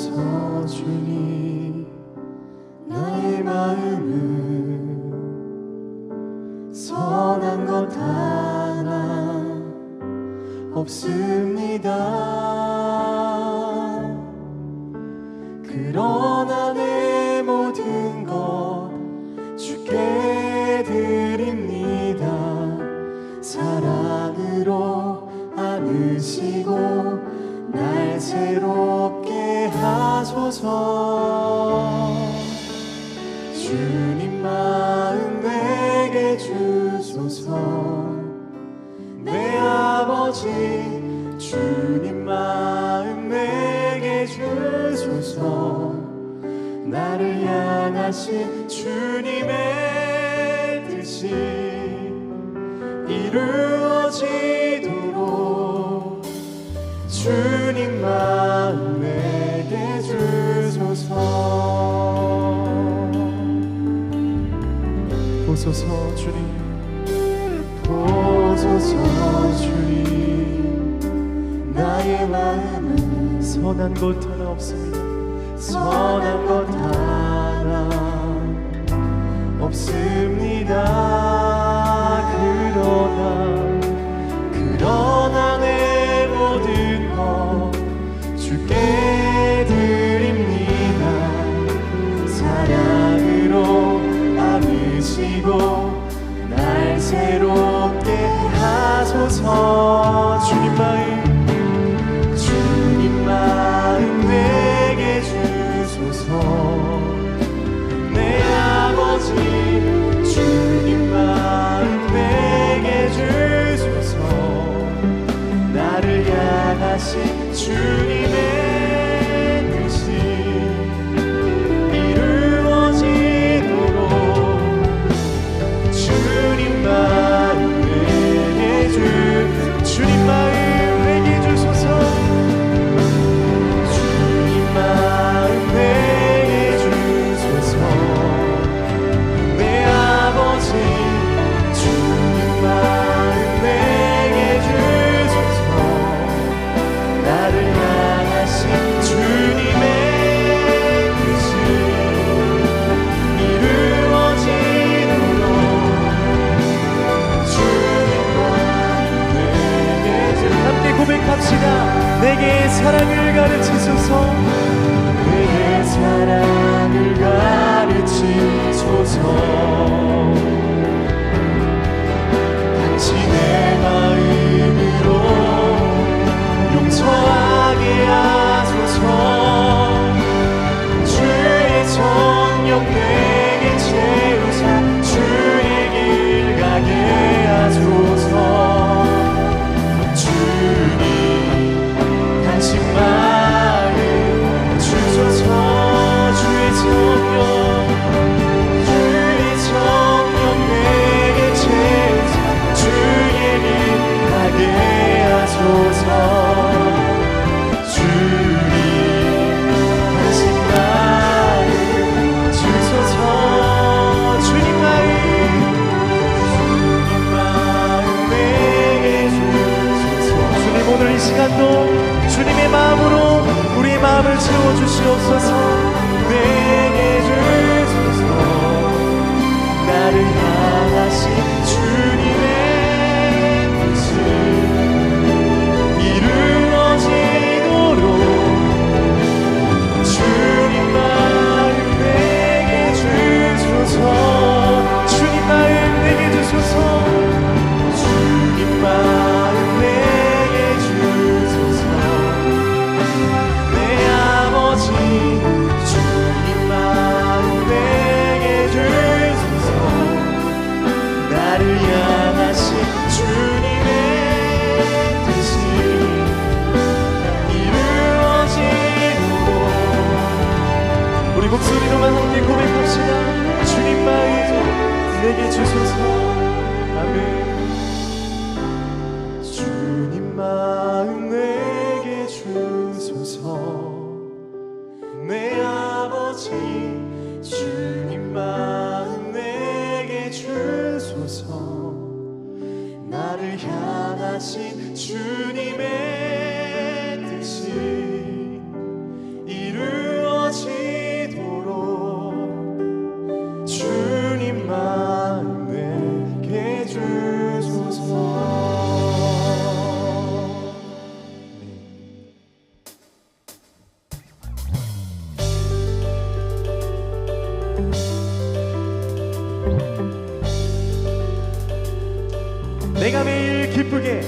보소서 주님, 나의 마음은 선한 것 하나 없습니다. 그러나 내 모든 것 주께 드립니다. 사랑으로 안으시고 날 새롭게 하소서. 주님 마음 내게 주소서. 내 아버지 주님 마음 내게 주소서. 나를 향하신 주님의 뜻이 이루어지도록 주님 마음 내게 주소서. 보소서 주님, 보소서 주님, 나의 마음은 선한 것 하나 없습니다. 선한 것 하나 없습니다. 그러나 내 모든 것 주께 드립니다. 사랑으로 안으시고 날 새롭게 하소서. 주님 마음 내게 주소서. 내 아버지 주님 마음 내게 주소서. 나를 향하신 주님의 뜻이 이루어지도록 주님 마음 내게 주님 마음 내게 주소서. 주님 마음 내게 주소서. 내 아버지 주님 마음 내게 주소서. 나를 향하신 주님의 뜻이 이루어지도록 주님 마음 내게 함께 고백합시다. 내게 사랑을 가르치소서. 내게 사랑을 가르치소서. 당신의 마음으로 용서하게 하소서. 주의 성령 내게 채우사 주의 길 가게 하소서. 주님 당신 마음 주소서. 주의 성령 내게 채우사 주의 길 가게 하소서. 주님 당신 마음 주소서. 주님 마음 내게 주소서. 주님 오늘 이 시간도 주님의 마음으로 우리의 마음을 채워주시옵소서. 내게 주소서. 나를 향하신 주님의 뜻이 이루어지도록 주님 마음 내게 주소서. 주님 마음 내게 주소서. 주님 마음 내게 주소서. 내 아버지 주님 마음 내게 주소서. 나를 향하신 주님의 뜻이 이루어지도록 우리 목소리로만 함께 고백합시다. 주님 마음 내게 주소서. 아멘. 주님 마음 내게 주소서. 내 아버지 주님 마음 내게 주소서. 나를 향하신 주님의 뜻이 이루 내가 매일 기쁘게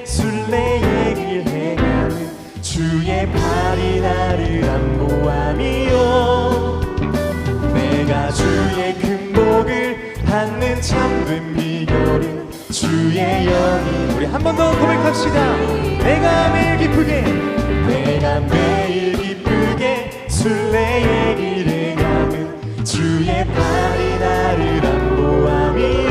순례의 길 행하는 주의 팔이 나를 안보함이요 내가 주의 큰 복을 받는 참된 비결은 주의 영이. 우리 한 번 더 고백합시다. 내가 매일 기쁘게 순례의 길 행하는 주의 팔이 나를 안보함이요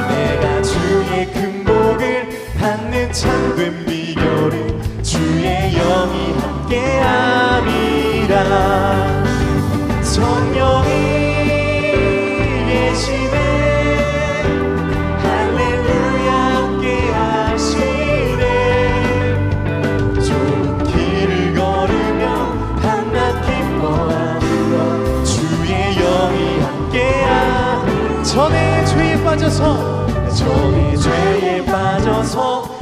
내가 주의 큰 복을 받는 참된 비결은 주의 영이 함께함이라. 성령이 계시네 할렐루야 함께하시네 좋은 길을 걸으며 밤낮 기뻐하는 것 주의 영이 함께하. 전에 죄에 빠져서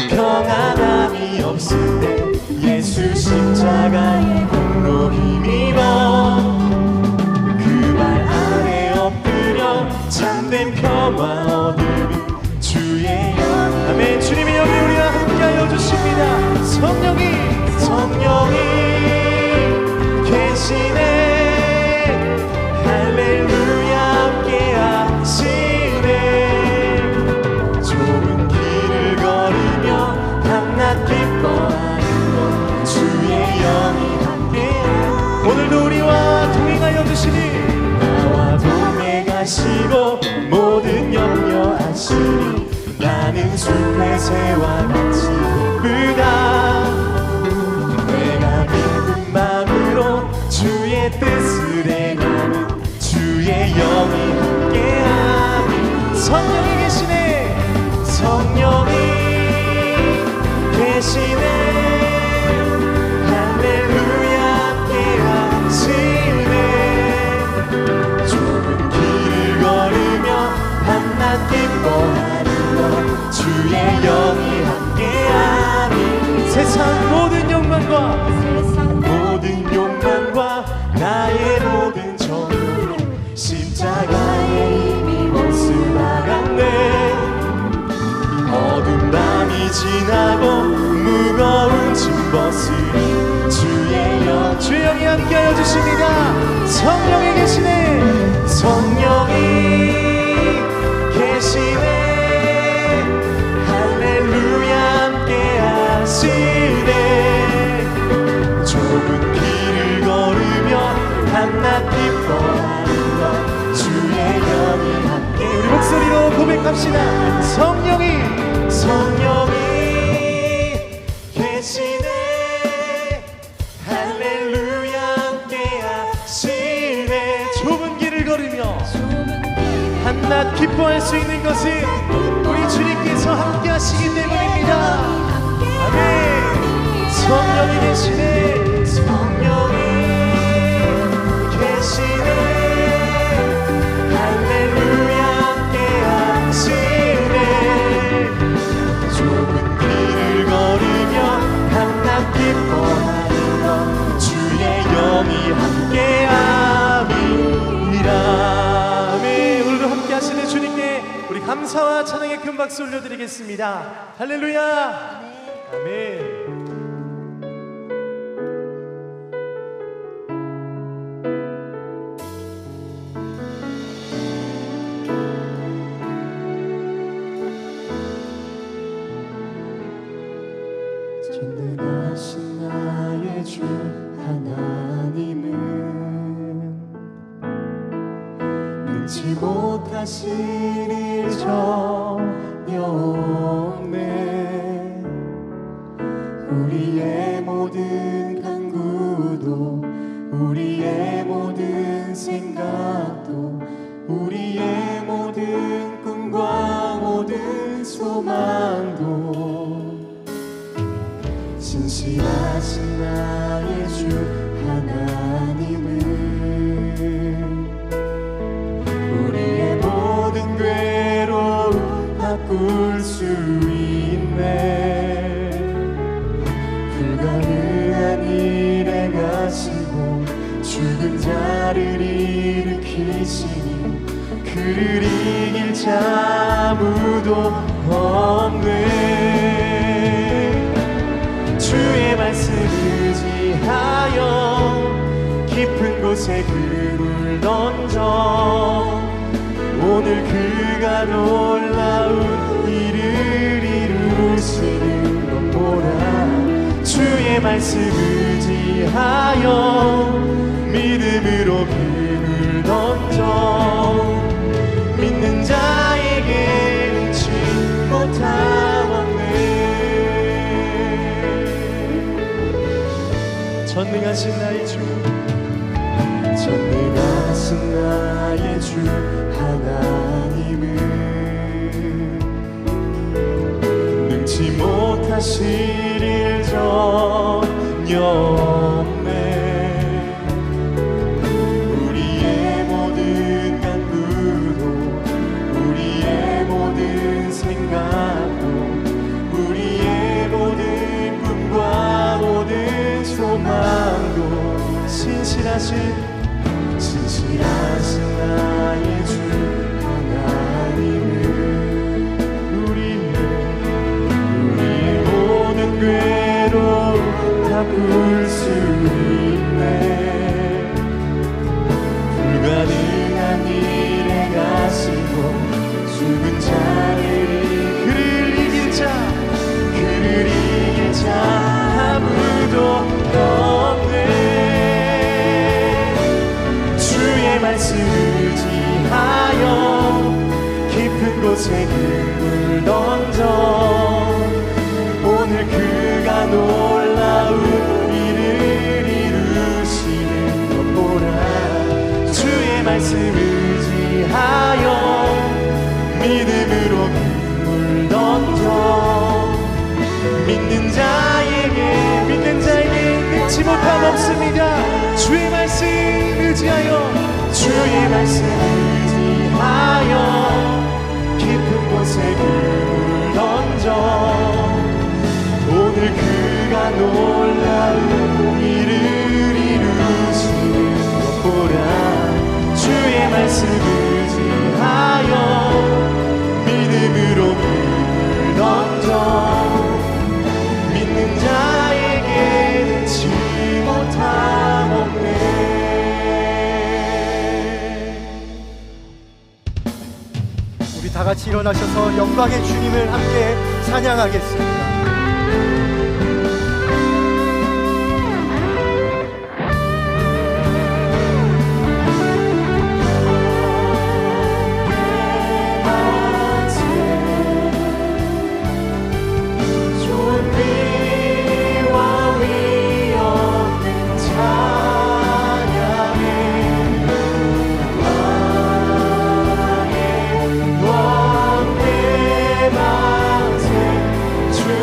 평안함이 없을 때 예수 십자가의 공로 힘입어 그 발 아래 엎드려 참된 평화 얻으리 주의 영. 아멘. 주님의 영이 우리와 함께하여 주십니다. 성령이 계시네 할렐루야 함께하시네 좋은 길을 걸으며 밤낮 기뻐하는 것 주의 영이 함께해. 오늘도 우리와 동행하여 주시니 나와 동행하시고 모든 염려하시니 나는 숲의 새와 같이 기쁘다. 내가 믿는 마음으로 주의 뜻을 행하는 주의 영이 함께하니. 성령이 계시네 할렐루야 함께하시네 좁은 길을 걸으며 밤낮 기뻐하는 것 주의 영이 함께하니. 세상 모든 욕망과 나의 모든 정욕 십자가에 이미 못을 박았네. 어둠 밤이 지나고 무거운 짐 벗으리 주의 영이 함께하여 주십니다. 성령이 계시네 할렐루야 함께하시네 좁은 길을 걸으며 밤낮 기뻐하는 것 주의 영이 함께. 우리 목소리로 고백합시다. 성령이 계시네 할렐루야 함께하시네 좁은 길을 걸으며 한낮 기뻐할 수 있는 것은 우리 주님께서 함께하시기 때문입니다. 아멘. 성령이 계시네 할렐루야 함께하시네 좁은 길을 걸으며 밤낮 기뻐하는 것 주의 영이 함께함이라. 아멘. 오늘도 함께하시는 주님께 우리 감사와 찬양의 큰 박수 올려드리겠습니다. 할렐루야. 아멘. 전능하신 나의 주 하나님은 능치 못하실 일 전혀 없네. 우리의 모든 간구도 우리의 모든 생각도 우리의 모든 꿈과 모든 소망도 신실하신 나의 주 하나님은 우리의 모든 괴로움 바꿀 수 있네. 불가능한 일 행하시고 죽은 자를 일으키시니 그를 이길 자 아무도 없네. 주의 말씀 의지하여 깊은 곳에 그를 던져 오늘 그가 놀라운 일을 이루시는 것 보라. 주의 말씀 의지하여 믿음으로 그를 던져 믿는 자에게 능치 못함 없네. 전능하신 나의 주, 전능하신 나의 주 하나님은 능치 못하실 일 전혀 없네. 우리의 모든 간구도 우리의 모든 생각도 우리의 모든 꿈과 모든 소망도 신실하신 나의 주 하나님은 우리의 모든 괴로움 바꿀 수 있네. 불가능한 일에 가시고 죽은 자를 그를 이길 자 아무도 없네. 주의 말씀 의지하여 깊은 곳에 그를 던져 오늘 그가 놀라운 일을 이루시는 것 보라. 주의 말씀 의지하여 믿음으로 그를 던져 믿는 자에게 능치 못함 없습니다. 주의 말씀 의지하여 주의 말씀 의지하여 깊은 곳에 그를 던져 오늘 그가 놀라운 일을 이루시는 것 보라. 주의 말씀 의지하여 믿음으로 그를 던져 믿는 자에게 능치 못함 없네. 우리 다 같이 일어나셔서 영광의 주님을 함께 찬양하겠습니다. 주의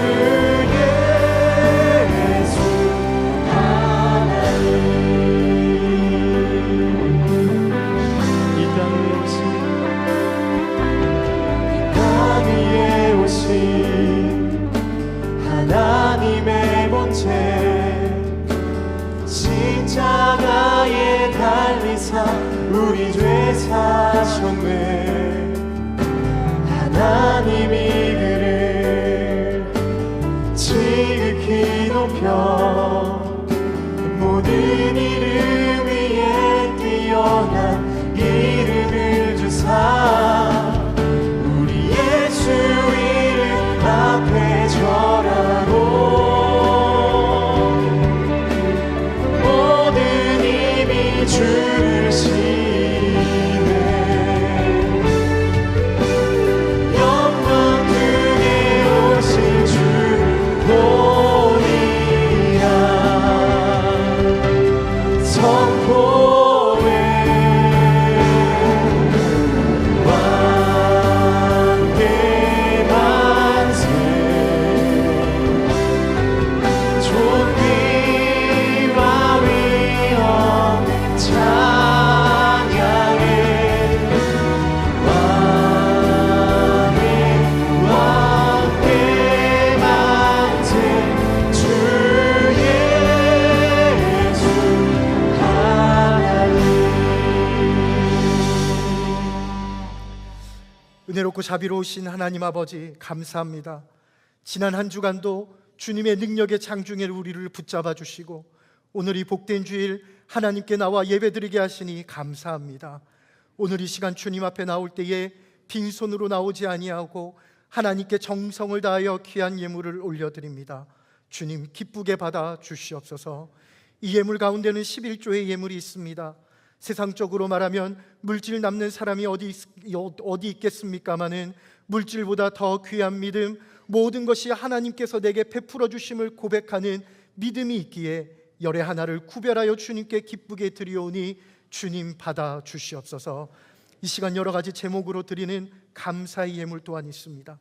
은혜롭고 자비로우신 하나님 아버지, 감사합니다. 지난 한 주간도 주님의 능력의 장중에 우리를 붙잡아 주시고 오늘 이 복된 주일 하나님께 나와 예배드리게 하시니 감사합니다. 오늘 이 시간 주님 앞에 나올 때에 빈손으로 나오지 아니하고 하나님께 정성을 다하여 귀한 예물을 올려드립니다. 주님 기쁘게 받아 주시옵소서. 이 예물 가운데는 11조의 예물이 있습니다. 세상적으로 말하면 물질 남는 사람이 어디 있겠습니까마는 물질보다 더 귀한 믿음, 모든 것이 하나님께서 내게 베풀어 주심을 고백하는 믿음이 있기에 열의 하나를 구별하여 주님께 기쁘게 드리오니 주님 받아 주시옵소서. 이 시간 여러 가지 제목으로 드리는 감사의 예물 또한 있습니다.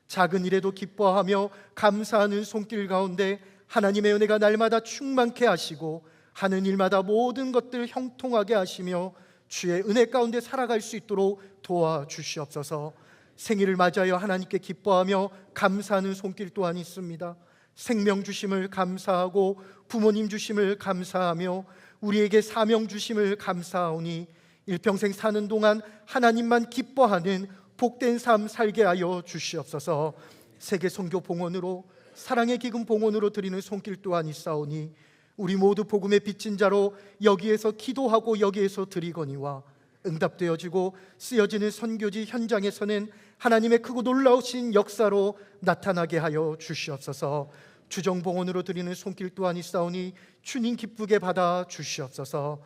작은 일에도 기뻐하며 감사하는 손길 가운데 하나님의 은혜가 날마다 충만케 하시고 하는 일마다 모든 것들 형통하게 하시며 주의 은혜 가운데 살아갈 수 있도록 도와주시옵소서. 생일을 맞이하여 하나님께 기뻐하며 감사하는 손길 또한 있습니다. 생명 주심을 감사하고 부모님 주심을 감사하며 우리에게 사명 주심을 감사하오니 일평생 사는 동안 하나님만 기뻐하는 복된 삶 살게 하여 주시옵소서. 세계 선교 봉헌으로, 사랑의 기금 봉헌으로 드리는 손길 또한 있사오니 우리 모두 복음의 빚진 자로 여기에서 기도하고 여기에서 드리거니와 응답되어지고 쓰여지는 선교지 현장에서는 하나님의 크고 놀라우신 역사로 나타나게 하여 주시옵소서. 주정봉헌으로 드리는 손길 또한 있사오니 주님 기쁘게 받아 주시옵소서.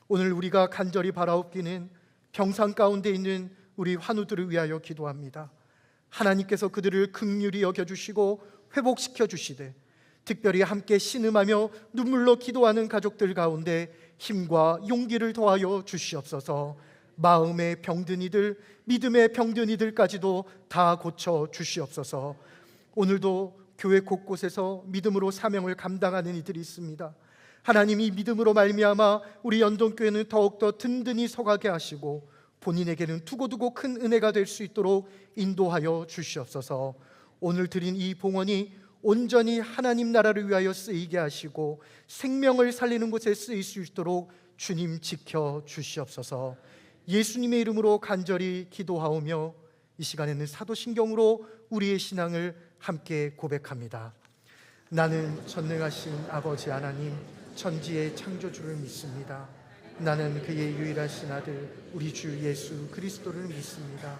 오늘 우리가 간절히 바라옵기는 병상 가운데 있는 우리 환우들을 위하여 기도합니다. 하나님께서 그들을 긍휼히 여겨주시고 회복시켜 주시되 특별히 함께 신음하며 눈물로 기도하는 가족들 가운데 힘과 용기를 더하여 주시옵소서. 마음의 병든 이들, 믿음의 병든 이들까지도 다 고쳐 주시옵소서. 오늘도 교회 곳곳에서 믿음으로 사명을 감당하는 이들이 있습니다. 하나님이 믿음으로 말미암아 우리 연동교회는 더욱더 든든히 서가게 하시고 본인에게는 두고두고 큰 은혜가 될 수 있도록 인도하여 주시옵소서. 오늘 드린 이 봉헌이 온전히 하나님 나라를 위하여 쓰이게 하시고 생명을 살리는 곳에 쓰일 수 있도록 주님 지켜 주시옵소서. 예수님의 이름으로 간절히 기도하오며 이 시간에는 사도신경으로 우리의 신앙을 함께 고백합니다. 나는 전능하신 아버지 하나님 천지의 창조주를 믿습니다. 나는 그의 유일하신 아들 우리 주 예수 그리스도를 믿습니다.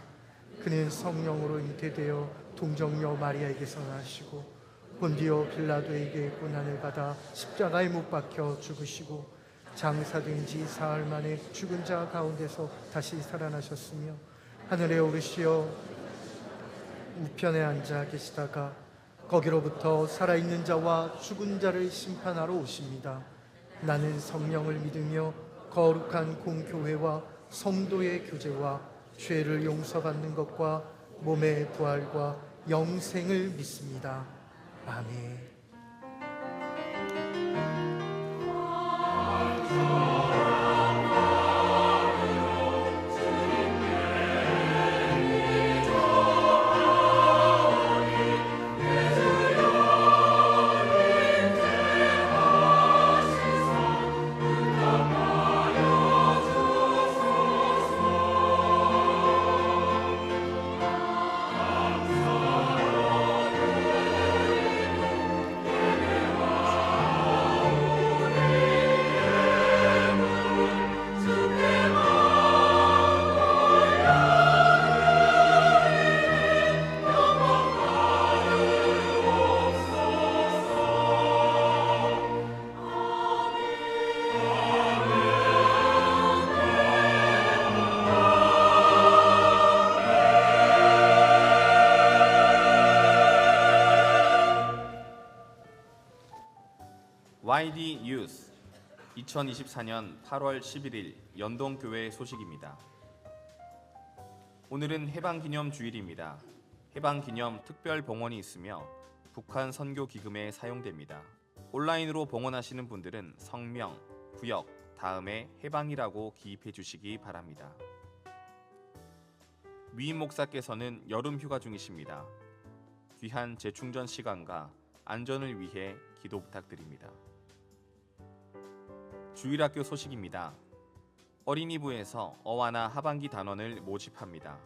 그는 성령으로 잉태되어 동정녀 마리아에게서 나시고 본디오 빌라도에게 고난을 받아 십자가에 못 박혀 죽으시고 장사된 지 사흘 만에 죽은 자 가운데서 다시 살아나셨으며 하늘에 오르시어 우편에 앉아 계시다가 거기로부터 살아있는 자와 죽은 자를 심판하러 오십니다. 나는 성령을 믿으며 거룩한 공교회와 성도의 교제와 죄를 용서받는 것과 몸의 부활과 영생을 믿습니다. 아멘. YD 뉴스 2024년 8월 11일 연동교회 소식입니다. 오늘은 해방기념 주일입니다. 해방기념 특별 봉헌이 있으며 북한 선교기금에 사용됩니다. 온라인으로 봉헌하시는 분들은 성명, 구역, 다음에 해방이라고 기입해 주시기 바랍니다. 위임 목사께서는 여름 휴가 중이십니다. 귀한 재충전 시간과 안전을 위해 기도 부탁드립니다. 주일학교 소식입니다. 어린이부에서 어와나 하반기 단원을 모집합니다.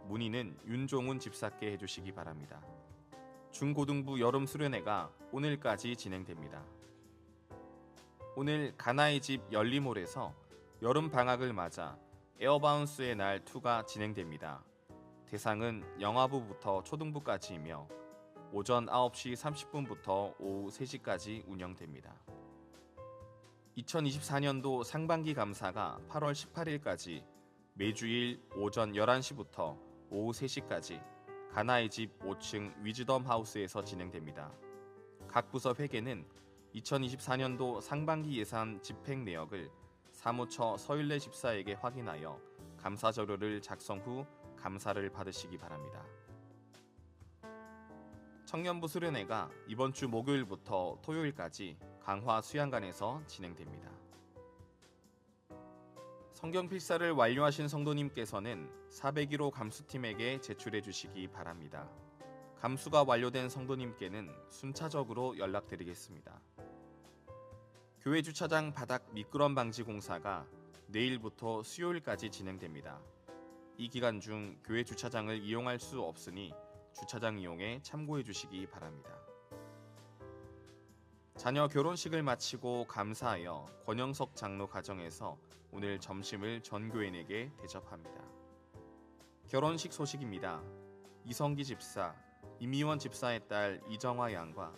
문의는 윤종훈 집사께 해주시기 바랍니다. 중고등부 여름 수련회가 오늘까지 진행됩니다. 오늘 가나의 집 열리몰에서 여름 방학을 맞아 에어바운스의 날 2가 진행됩니다. 대상은 영아부부터 초등부까지이며 오전 9시 30분부터 오후 3시까지 운영됩니다. 2024년도 상반기 감사가 8월 18일까지 매주일 오전 11시부터 오후 3시까지 가나의 집 5층 위즈덤 하우스에서 진행됩니다. 각 부서 회계는 2024년도 상반기 예산 집행 내역을 사무처 서일래 집사에게 확인하여 감사 자료를 작성 후 감사를 받으시기 바랍니다. 청년부 수련회가 이번 주 목요일부터 토요일까지 강화 수양관에서 진행됩니다. 성경 필사를 완료하신 성도님께서는 401호 감수팀에게 제출해 주시기 바랍니다. 감수가 완료된 성도님께는 순차적으로 연락드리겠습니다. 교회 주차장 바닥 미끄럼 방지 공사가 내일부터 수요일까지 진행됩니다. 이 기간 중 교회 주차장을 이용할 수 없으니 주차장 이용에 참고해 주시기 바랍니다. 자녀 결혼식을 마치고 감사하여 권영석 장로 가정에서 오늘 점심을 전 교인에게 대접합니다. 결혼식 소식입니다. 이성기 집사, 임희원 집사의 딸 이정화 양과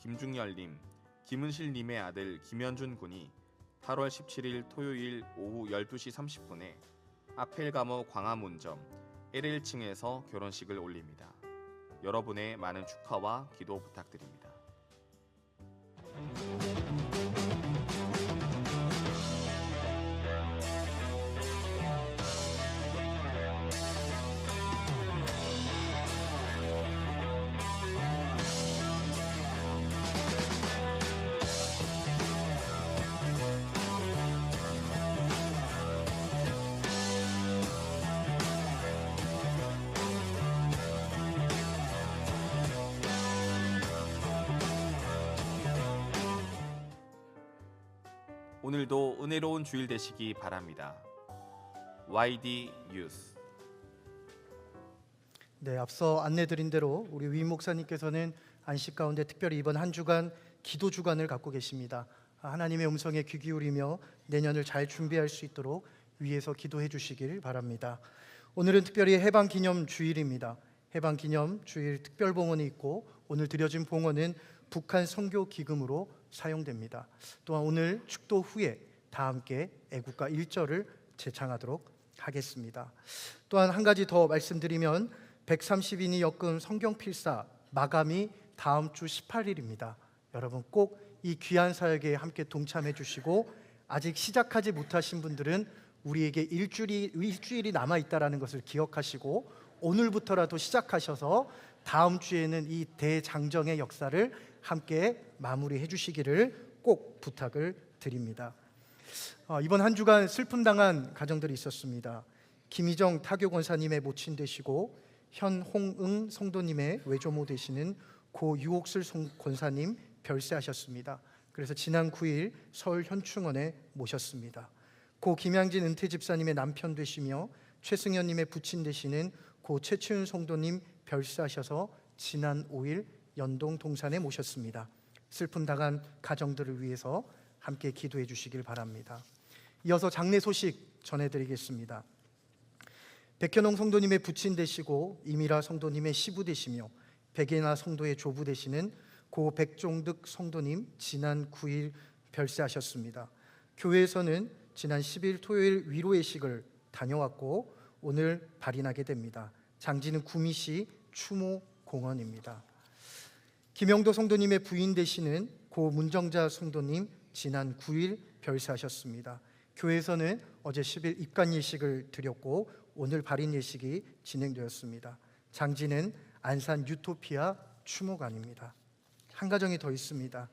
김중열님, 김은실님의 아들 김현준 군이 8월 17일 토요일 오후 12시 30분에 아펠가모 광화문점 L1층에서 결혼식을 올립니다. 여러분의 많은 축하와 기도 부탁드립니다. 오늘도 은혜로운 주일 되시기 바랍니다. YD 뉴스. 네, 앞서 안내드린 대로 우리 위 목사님께서는 안식 가운데 특별히 이번 한 주간 기도 주간을 갖고 계십니다. 하나님의 음성에 귀 기울이며 내년을 잘 준비할 수 있도록 위에서 기도해 주시길 바랍니다. 오늘은 특별히 해방 기념 주일입니다. 해방 기념 주일 특별 봉헌이 있고 오늘 드려진 봉헌은 북한 선교 기금으로 사용됩니다. 또한 오늘 축도 후에 다 함께 애국가 1절을 제창하도록 하겠습니다. 또한 한 가지 더 말씀드리면 130인이 엮은 성경 필사 마감이 다음 주 18일입니다. 여러분 꼭 이 귀한 사역에 함께 동참해 주시고 아직 시작하지 못하신 분들은 우리에게 일주일이 남아 있다라는 것을 기억하시고 오늘부터라도 시작하셔서 다음 주에는 이 대장정의 역사를 함께 마무리해 주시기를 꼭 부탁을 드립니다. 이번 한 주간 슬픔 당한 가정들이 있었습니다. 김희정 타교 권사님의 모친 되시고 현홍응 성도님의 외조모 되시는 고 유옥슬 권사님 별세하셨습니다. 그래서 지난 9일 서울 현충원에 모셨습니다. 고 김양진 은퇴 집사님의 남편 되시며 최승현님의 부친 되시는 고 최치훈 성도님 별세하셔서 지난 5일 연동 동산에 모셨습니다. 슬픔 당한 가정들을 위해서 함께 기도해 주시길 바랍니다. 이어서 장례 소식 전해드리겠습니다. 백현홍 성도님의 부친 되시고 이미라 성도님의 시부 되시며 백예나 성도의 조부 되시는 고 백종득 성도님 지난 9일 별세하셨습니다. 교회에서는 지난 10일 토요일 위로회식을 다녀왔고 오늘 발인하게 됩니다. 장지는 구미시 추모 공원입니다. 김영도 성도님의 부인 되시는 고 문정자 성도님 지난 9일 별세하셨습니다. 교회에서는 어제 10일 입관 예식을 드렸고 오늘 발인 예식이 진행되었습니다. 장지는 안산 유토피아 추모관입니다. 한 가정이 더 있습니다.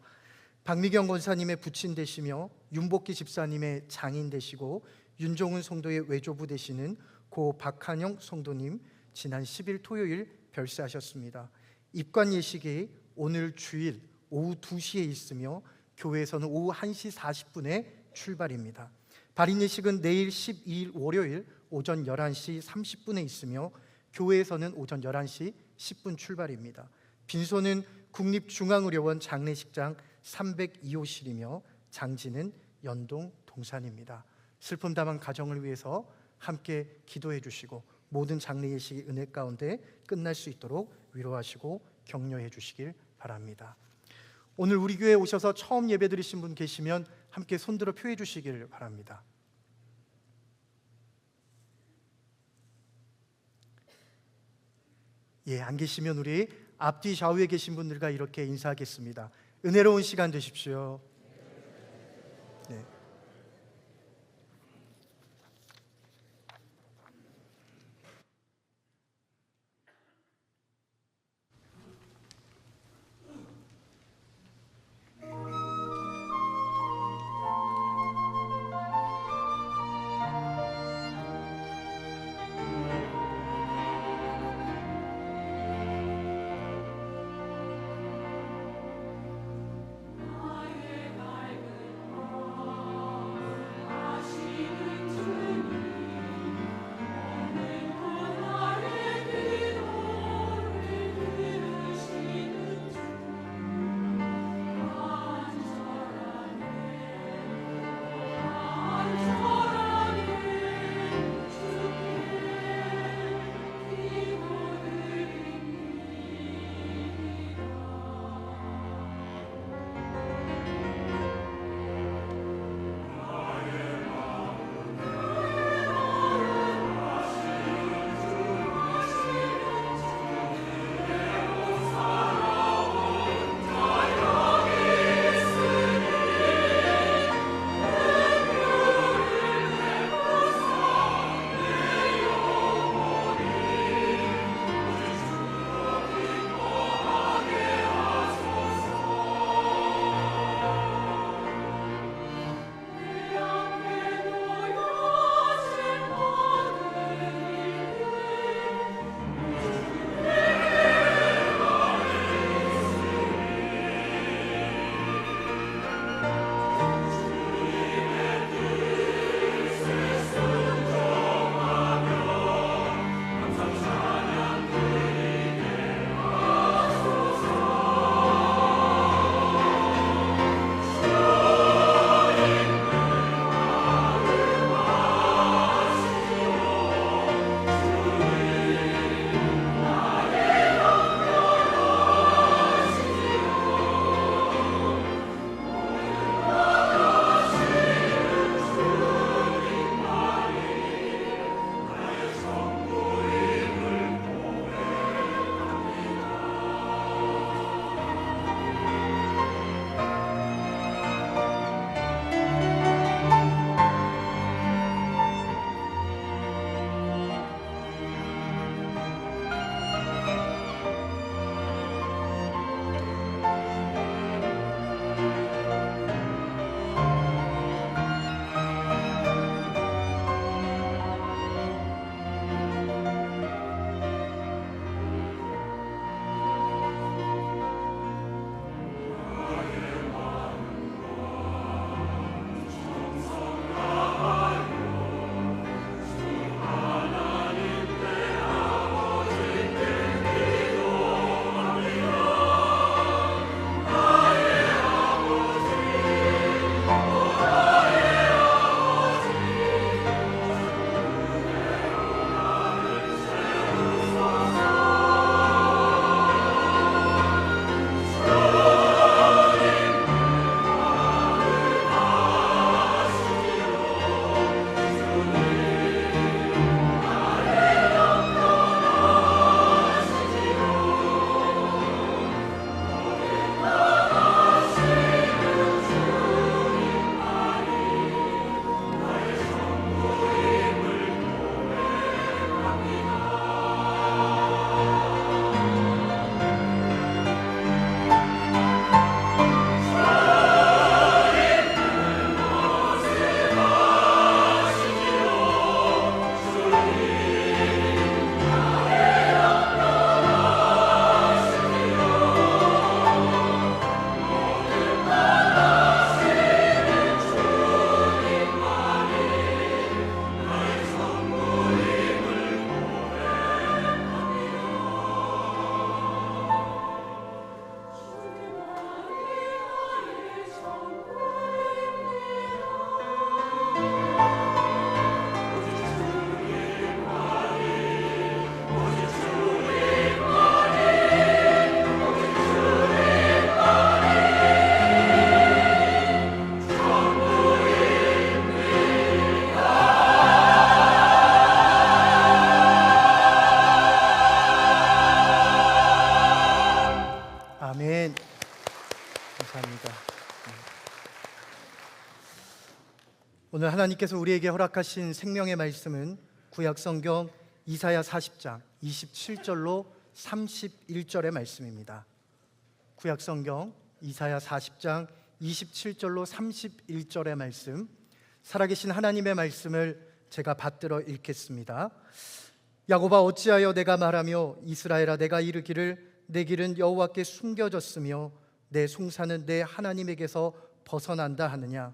박미경 권사님의 부친 되시며 윤복기 집사님의 장인 되시고 윤종훈 성도의 외조부 되시는 고 박한영 성도님 지난 10일 토요일 별세하셨습니다. 입관 예식이 오늘 주일 오후 2시에 있으며 교회에서는 오후 1시 40분에 출발입니다. 발인 예식은 내일 12일 월요일 오전 11시 30분에 있으며 교회에서는 오전 11시 10분 출발입니다. 빈소는 국립중앙의료원 장례식장 302호실이며 장지는 연동 동산입니다. 슬픔 담은 가정을 위해서 함께 기도해 주시고 모든 장례 예식이 은혜 가운데 끝날 수 있도록 위로하시고 격려해 주시길 바랍니다. 오늘 우리 교회에 오셔서 처음 예배 드리신 분 계시면 함께 손들어 표해 주시길 바랍니다. 예, 안 계시면 우리 앞뒤 좌우에 계신 분들과 이렇게 인사하겠습니다. 은혜로운 시간 되십시오. 네. 오늘 하나님께서 우리에게 허락하신 생명의 말씀은 구약성경 이사야 40장 27절로 31절의 말씀입니다. 구약성경 이사야 40장 27절로 31절의 말씀, 살아계신 하나님의 말씀을 제가 받들어 읽겠습니다. 야곱아 어찌하여 내가 말하며 이스라엘아 내가 이르기를 내 길은 여호와께 숨겨졌으며 내 송사는 내 하나님에게서 벗어난다 하느냐.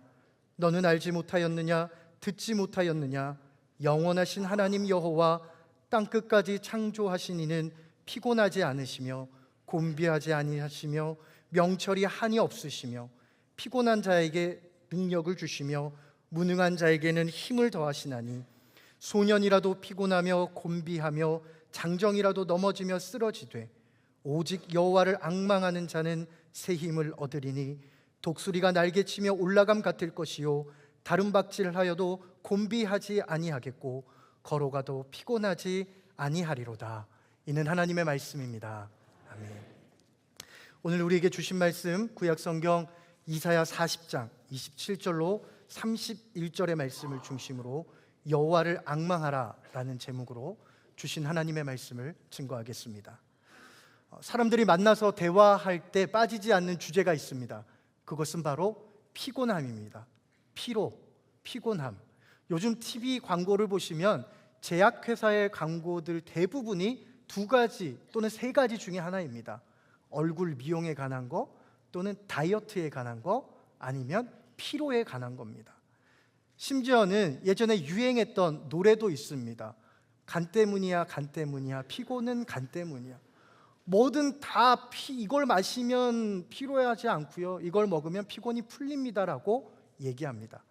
너는 알지 못하였느냐 듣지 못하였느냐. 영원하신 하나님 여호와 땅끝까지 창조하신 이는 피곤하지 않으시며 곤비하지 아니하시며 명철이 한이 없으시며 피곤한 자에게 능력을 주시며 무능한 자에게는 힘을 더하시나니 소년이라도 피곤하며 곤비하며 장정이라도 넘어지며 쓰러지되 오직 여호와를 앙망하는 자는 새 힘을 얻으리니 독수리가 날개치며 올라감 같을 것이요 다른 박질하여도 곤비하지 아니하겠고 걸어가도 피곤하지 아니하리로다. 이는 하나님의 말씀입니다. 아멘. 오늘 우리에게 주신 말씀 구약성경 이사야 40장 27절로 31절의 말씀을 중심으로 여호와를 앙망하라 라는 제목으로 주신 하나님의 말씀을 증거하겠습니다. 사람들이 만나서 대화할 때 빠지지 않는 주제가 있습니다. 그것은 바로 피곤함입니다. 피곤함. 요즘 TV 광고를 보시면 제약회사의 광고들 대부분이 두 가지 또는 세 가지 중에 하나입니다. 얼굴 미용에 관한 거 또는 다이어트에 관한 거 아니면 피로에 관한 겁니다. 심지어는 예전에 유행했던 노래도 있습니다. 간 때문이야 간 때문이야 피곤은 간 때문이야. 뭐든 다 이걸 마시면 피로하지 않고요 이걸 먹으면 피곤이 풀립니다라고 얘기합니다.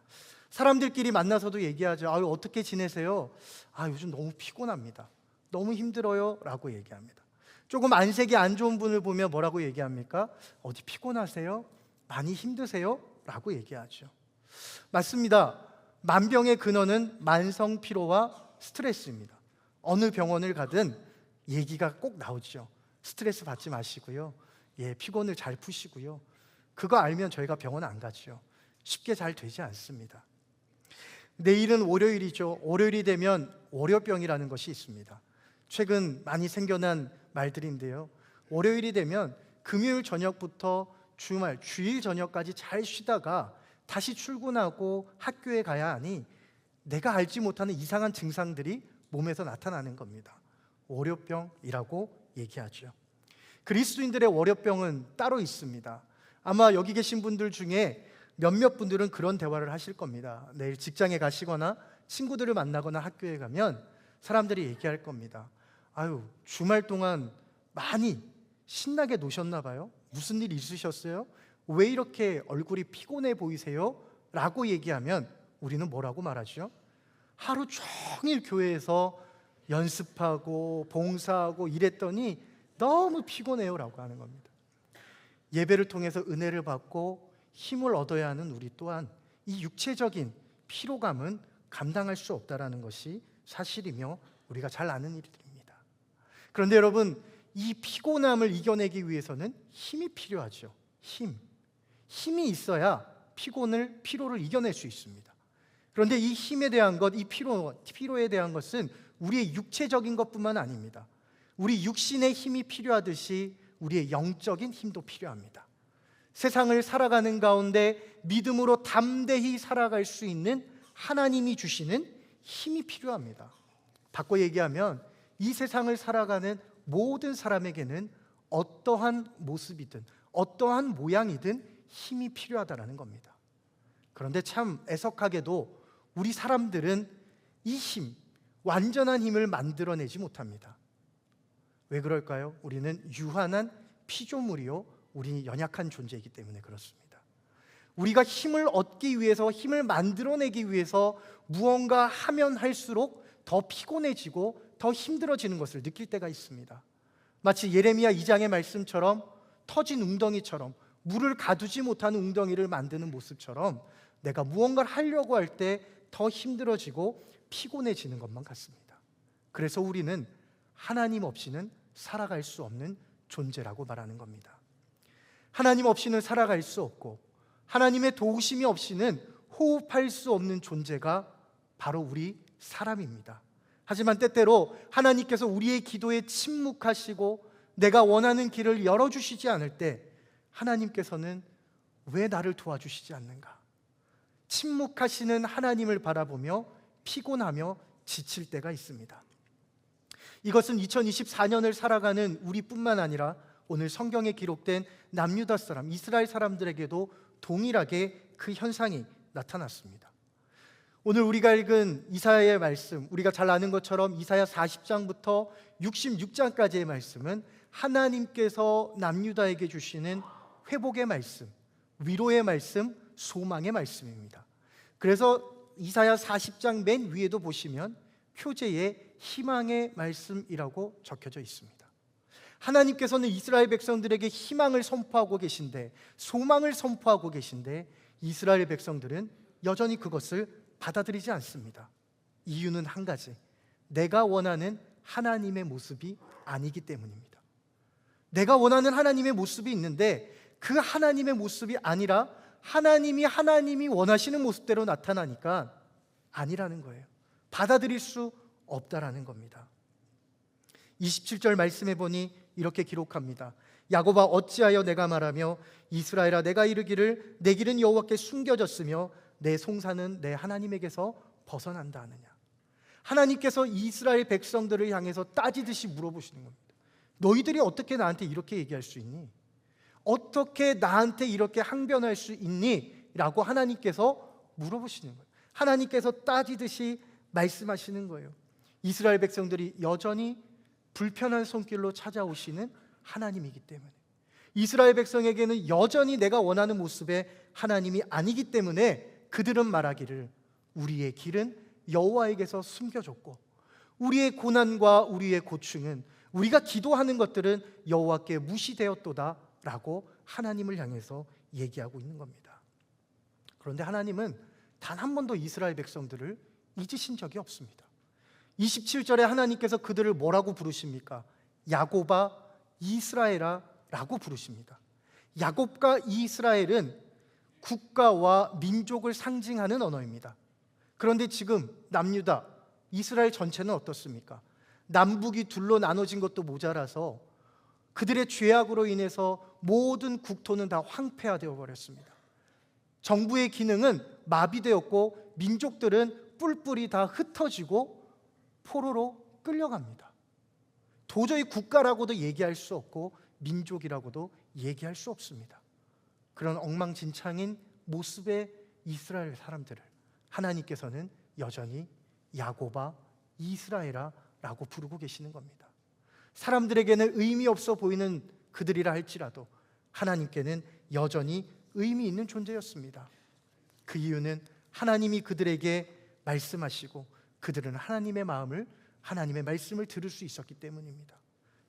사람들끼리 만나서도 얘기하죠. 어떻게 지내세요? 요즘 너무 피곤합니다. 너무 힘들어요 라고 얘기합니다. 조금 안색이 안 좋은 분을 보면 뭐라고 얘기합니까? 어디 피곤하세요? 많이 힘드세요? 라고 얘기하죠. 맞습니다. 만병의 근원은 만성 피로와 스트레스입니다. 어느 병원을 가든 얘기가 꼭 나오죠. 스트레스 받지 마시고요. 피곤을 잘 푸시고요. 그거 알면 저희가 병원 안 가죠. 쉽게 잘 되지 않습니다. 내일은 월요일이죠. 월요일이 되면 월요병이라는 것이 있습니다. 최근 많이 생겨난 말들인데요. 월요일이 되면 금요일 저녁부터 주일 저녁까지 잘 쉬다가 다시 출근하고 학교에 가야 하니 내가 알지 못하는 이상한 증상들이 몸에서 나타나는 겁니다. 월요병이라고 얘기하죠. 그리스도인들의 월요병은 따로 있습니다. 아마 여기 계신 분들 중에 몇몇 분들은 그런 대화를 하실 겁니다. 내일 직장에 가시거나 친구들을 만나거나 학교에 가면 사람들이 얘기할 겁니다. 주말 동안 많이 신나게 노셨나 봐요? 무슨 일 있으셨어요? 왜 이렇게 얼굴이 피곤해 보이세요? 라고 얘기하면 우리는 뭐라고 말하죠? 하루 종일 교회에서 연습하고 봉사하고 이랬더니 너무 피곤해요 라고 하는 겁니다. 예배를 통해서 은혜를 받고 힘을 얻어야 하는 우리 또한 이 육체적인 피로감은 감당할 수 없다는 것이 사실이며 우리가 잘 아는 일들입니다. 그런데 여러분, 이 피곤함을 이겨내기 위해서는 힘이 필요하죠. 힘이 있어야 피로를 이겨낼 수 있습니다. 그런데 이 힘에 대한 것, 이 피로에 대한 것은 우리의 육체적인 것뿐만 아닙니다. 우리 육신의 힘이 필요하듯이 우리의 영적인 힘도 필요합니다. 세상을 살아가는 가운데 믿음으로 담대히 살아갈 수 있는 하나님이 주시는 힘이 필요합니다. 바꿔 얘기하면 이 세상을 살아가는 모든 사람에게는 어떠한 모습이든 어떠한 모양이든 힘이 필요하다는 겁니다. 그런데 참 애석하게도 우리 사람들은 이 완전한 힘을 만들어내지 못합니다. 왜 그럴까요? 우리는 유한한 피조물이요, 우리 연약한 존재이기 때문에 그렇습니다. 우리가 힘을 얻기 위해서, 힘을 만들어내기 위해서 무언가 하면 할수록 더 피곤해지고 더 힘들어지는 것을 느낄 때가 있습니다. 마치 예레미야 2장의 말씀처럼 터진 웅덩이처럼, 물을 가두지 못하는 웅덩이를 만드는 모습처럼 내가 무언가를 하려고 할 때 더 힘들어지고 피곤해지는 것만 같습니다. 그래서 우리는 하나님 없이는 살아갈 수 없는 존재라고 말하는 겁니다. 하나님 없이는 살아갈 수 없고 하나님의 도우심이 없이는 호흡할 수 없는 존재가 바로 우리 사람입니다. 하지만 때때로 하나님께서 우리의 기도에 침묵하시고 내가 원하는 길을 열어주시지 않을 때 하나님께서는 왜 나를 도와주시지 않는가? 침묵하시는 하나님을 바라보며 피곤하며 지칠 때가 있습니다. 이것은 2024년을 살아가는 우리뿐만 아니라 오늘 성경에 기록된 남유다 사람, 이스라엘 사람들에게도 동일하게 그 현상이 나타났습니다. 오늘 우리가 읽은 이사야의 말씀, 우리가 잘 아는 것처럼 이사야 40장부터 66장까지의 말씀은 하나님께서 남유다에게 주시는 회복의 말씀, 위로의 말씀, 소망의 말씀입니다. 그래서 이사야 40장 맨 위에도 보시면 표제에 희망의 말씀이라고 적혀져 있습니다. 하나님께서는 이스라엘 백성들에게 희망을 선포하고 계신데, 소망을 선포하고 계신데 이스라엘 백성들은 여전히 그것을 받아들이지 않습니다. 이유는 한 가지, 내가 원하는 하나님의 모습이 아니기 때문입니다. 내가 원하는 하나님의 모습이 있는데 그 하나님의 모습이 아니라 하나님이 원하시는 모습대로 나타나니까 아니라는 거예요. 받아들일 수 없다라는 겁니다. 27절 말씀해 보니 이렇게 기록합니다. 야곱아 어찌하여 내가 말하며 이스라엘아 내가 이르기를 내 길은 여호와께 숨겨졌으며 내 송사는 내 하나님에게서 벗어난다 하느냐. 하나님께서 이스라엘 백성들을 향해서 따지듯이 물어보시는 겁니다. 너희들이 어떻게 나한테 이렇게 얘기할 수 있니? 어떻게 나한테 이렇게 항변할 수 있니? 라고 하나님께서 물어보시는 거예요. 하나님께서 따지듯이 말씀하시는 거예요. 이스라엘 백성들이 여전히 불편한 손길로 찾아오시는 하나님이기 때문에, 이스라엘 백성에게는 여전히 내가 원하는 모습의 하나님이 아니기 때문에 그들은 말하기를 우리의 길은 여호와에게서 숨겨졌고 우리의 고난과 우리의 고충은, 우리가 기도하는 것들은 여호와께 무시되었도다 라고 하나님을 향해서 얘기하고 있는 겁니다. 그런데 하나님은 단 한 번도 이스라엘 백성들을 잊으신 적이 없습니다. 27절에 하나님께서 그들을 뭐라고 부르십니까? 야곱아 이스라엘아 라고 부르십니다. 야곱과 이스라엘은 국가와 민족을 상징하는 언어입니다. 그런데 지금 남유다, 이스라엘 전체는 어떻습니까? 남북이 둘로 나눠진 것도 모자라서 그들의 죄악으로 인해서 모든 국토는 다 황폐화되어 버렸습니다. 정부의 기능은 마비되었고 민족들은 뿔뿔이 다 흩어지고 포로로 끌려갑니다. 도저히 국가라고도 얘기할 수 없고 민족이라고도 얘기할 수 없습니다. 그런 엉망진창인 모습의 이스라엘 사람들을 하나님께서는 여전히 야곱아 이스라엘아 라고 부르고 계시는 겁니다. 사람들에게는 의미 없어 보이는 그들이라 할지라도 하나님께는 여전히 의미 있는 존재였습니다. 그 이유는 하나님이 그들에게 말씀하시고 그들은 하나님의 마음을, 하나님의 말씀을 들을 수 있었기 때문입니다.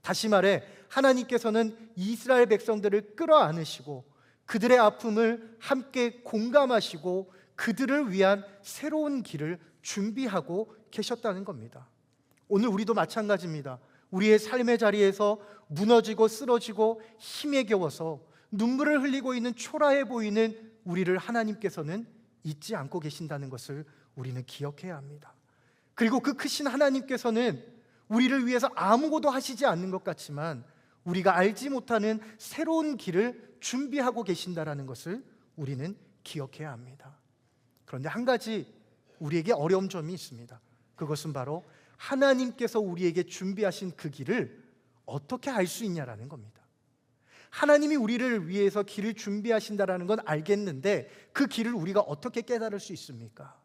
다시 말해 하나님께서는 이스라엘 백성들을 끌어안으시고 그들의 아픔을 함께 공감하시고 그들을 위한 새로운 길을 준비하고 계셨다는 겁니다. 오늘 우리도 마찬가지입니다. 우리의 삶의 자리에서 무너지고 쓰러지고 힘에 겨워서 눈물을 흘리고 있는 초라해 보이는 우리를 하나님께서는 잊지 않고 계신다는 것을 우리는 기억해야 합니다. 그리고 그 크신 하나님께서는 우리를 위해서 아무것도 하시지 않는 것 같지만 우리가 알지 못하는 새로운 길을 준비하고 계신다는 것을 우리는 기억해야 합니다. 그런데 한 가지 우리에게 어려운 점이 있습니다. 그것은 바로 하나님께서 우리에게 준비하신 그 길을 어떻게 알 수 있냐라는 겁니다. 하나님이 우리를 위해서 길을 준비하신다라는 건 알겠는데 그 길을 우리가 어떻게 깨달을 수 있습니까?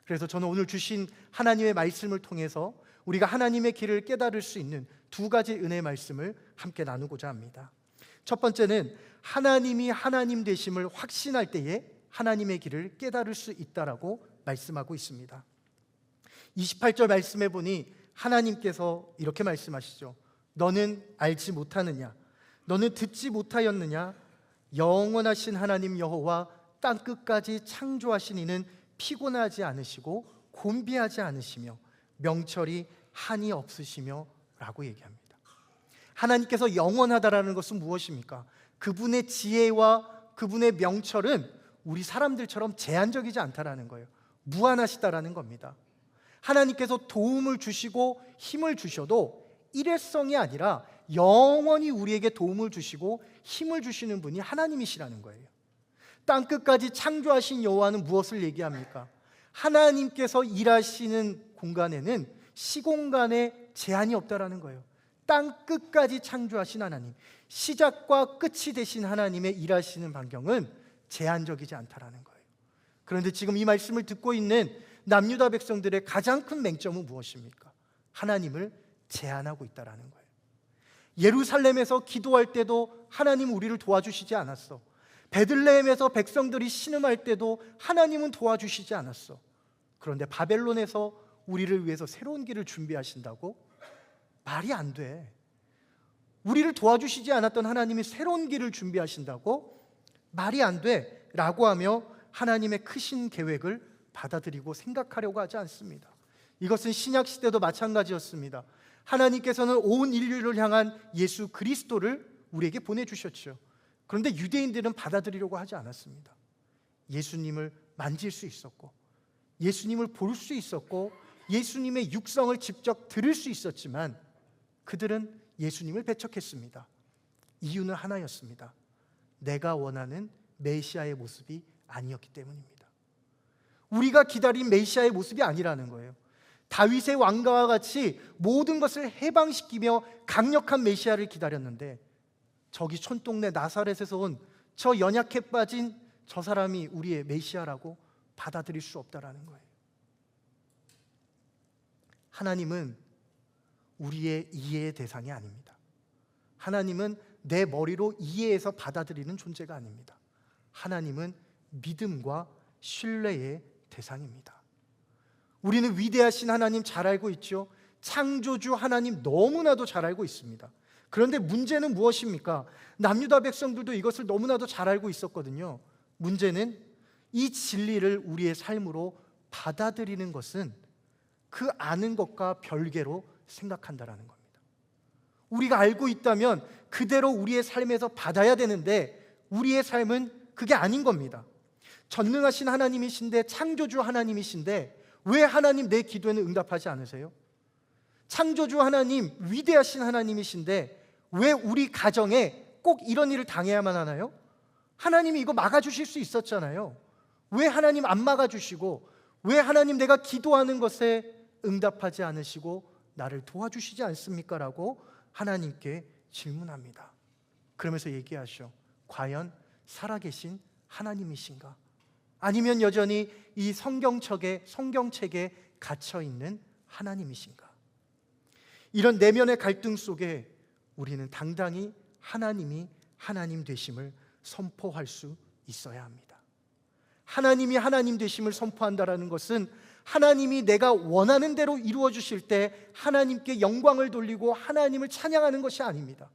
그래서 저는 오늘 주신 하나님의 말씀을 통해서 우리가 하나님의 길을 깨달을 수 있는 두 가지 은혜의 말씀을 함께 나누고자 합니다. 첫 번째는 하나님이 하나님 되심을 확신할 때에 하나님의 길을 깨달을 수 있다라고 말씀하고 있습니다. 28절 말씀해 보니 하나님께서 이렇게 말씀하시죠. 너는 알지 못하느냐? 너는 듣지 못하였느냐? 영원하신 하나님 여호와 땅끝까지 창조하신 이는 피곤하지 않으시고 곤비하지 않으시며 명철이 한이 없으시며 라고 얘기합니다. 하나님께서 영원하다라는 것은 무엇입니까? 그분의 지혜와 그분의 명철은 우리 사람들처럼 제한적이지 않다라는 거예요. 무한하시다라는 겁니다. 하나님께서 도움을 주시고 힘을 주셔도 일회성이 아니라 영원히 우리에게 도움을 주시고 힘을 주시는 분이 하나님이시라는 거예요. 땅끝까지 창조하신 여호와는 무엇을 얘기합니까? 하나님께서 일하시는 공간에는 시공간에 제한이 없다라는 거예요. 땅끝까지 창조하신 하나님, 시작과 끝이 되신 하나님의 일하시는 반경은 제한적이지 않다라는 거예요. 그런데 지금 이 말씀을 듣고 있는 남유다 백성들의 가장 큰 맹점은 무엇입니까? 하나님을 제한하고 있다라는 거예요. 예루살렘에서 기도할 때도 하나님 우리를 도와주시지 않았어. 베들레헴에서 백성들이 신음할 때도 하나님은 도와주시지 않았어. 그런데 바벨론에서 우리를 위해서 새로운 길을 준비하신다고? 말이 안 돼. 우리를 도와주시지 않았던 하나님이 새로운 길을 준비하신다고? 말이 안 돼 라고 하며 하나님의 크신 계획을 받아들이고 생각하려고 하지 않습니다. 이것은 신약 시대도 마찬가지였습니다. 하나님께서는 온 인류를 향한 예수 그리스도를 우리에게 보내주셨죠. 그런데 유대인들은 받아들이려고 하지 않았습니다. 예수님을 만질 수 있었고, 예수님을 볼 수 있었고, 예수님의 육성을 직접 들을 수 있었지만 그들은 예수님을 배척했습니다. 이유는 하나였습니다. 내가 원하는 메시아의 모습이 아니었기 때문입니다. 우리가 기다린 메시아의 모습이 아니라는 거예요. 다윗의 왕가와 같이 모든 것을 해방시키며 강력한 메시아를 기다렸는데 저기 촌동네 나사렛에서 온 저 연약해 빠진 저 사람이 우리의 메시아라고 받아들일 수 없다라는 거예요. 하나님은 우리의 이해의 대상이 아닙니다. 하나님은 내 머리로 이해해서 받아들이는 존재가 아닙니다. 하나님은 믿음과 신뢰의 대상입니다. 우리는 위대하신 하나님 잘 알고 있죠. 창조주 하나님 너무나도 잘 알고 있습니다. 그런데 문제는 무엇입니까? 남유다 백성들도 이것을 너무나도 잘 알고 있었거든요. 문제는 이 진리를 우리의 삶으로 받아들이는 것은 그 아는 것과 별개로 생각한다라는 겁니다. 우리가 알고 있다면 그대로 우리의 삶에서 받아야 되는데 우리의 삶은 그게 아닌 겁니다. 전능하신 하나님이신데, 창조주 하나님이신데 왜 하나님 내 기도에는 응답하지 않으세요? 창조주 하나님, 위대하신 하나님이신데 왜 우리 가정에 꼭 이런 일을 당해야만 하나요? 하나님이 이거 막아주실 수 있었잖아요. 왜 하나님 안 막아주시고, 왜 하나님 내가 기도하는 것에 응답하지 않으시고 나를 도와주시지 않습니까? 라고 하나님께 질문합니다. 그러면서 얘기하셔. 과연 살아계신 하나님이신가? 아니면 여전히 이 성경책에 갇혀있는 하나님이신가? 이런 내면의 갈등 속에 우리는 당당히 하나님이 하나님 되심을 선포할 수 있어야 합니다. 하나님이 하나님 되심을 선포한다는 것은 하나님이 내가 원하는 대로 이루어 주실 때 하나님께 영광을 돌리고 하나님을 찬양하는 것이 아닙니다.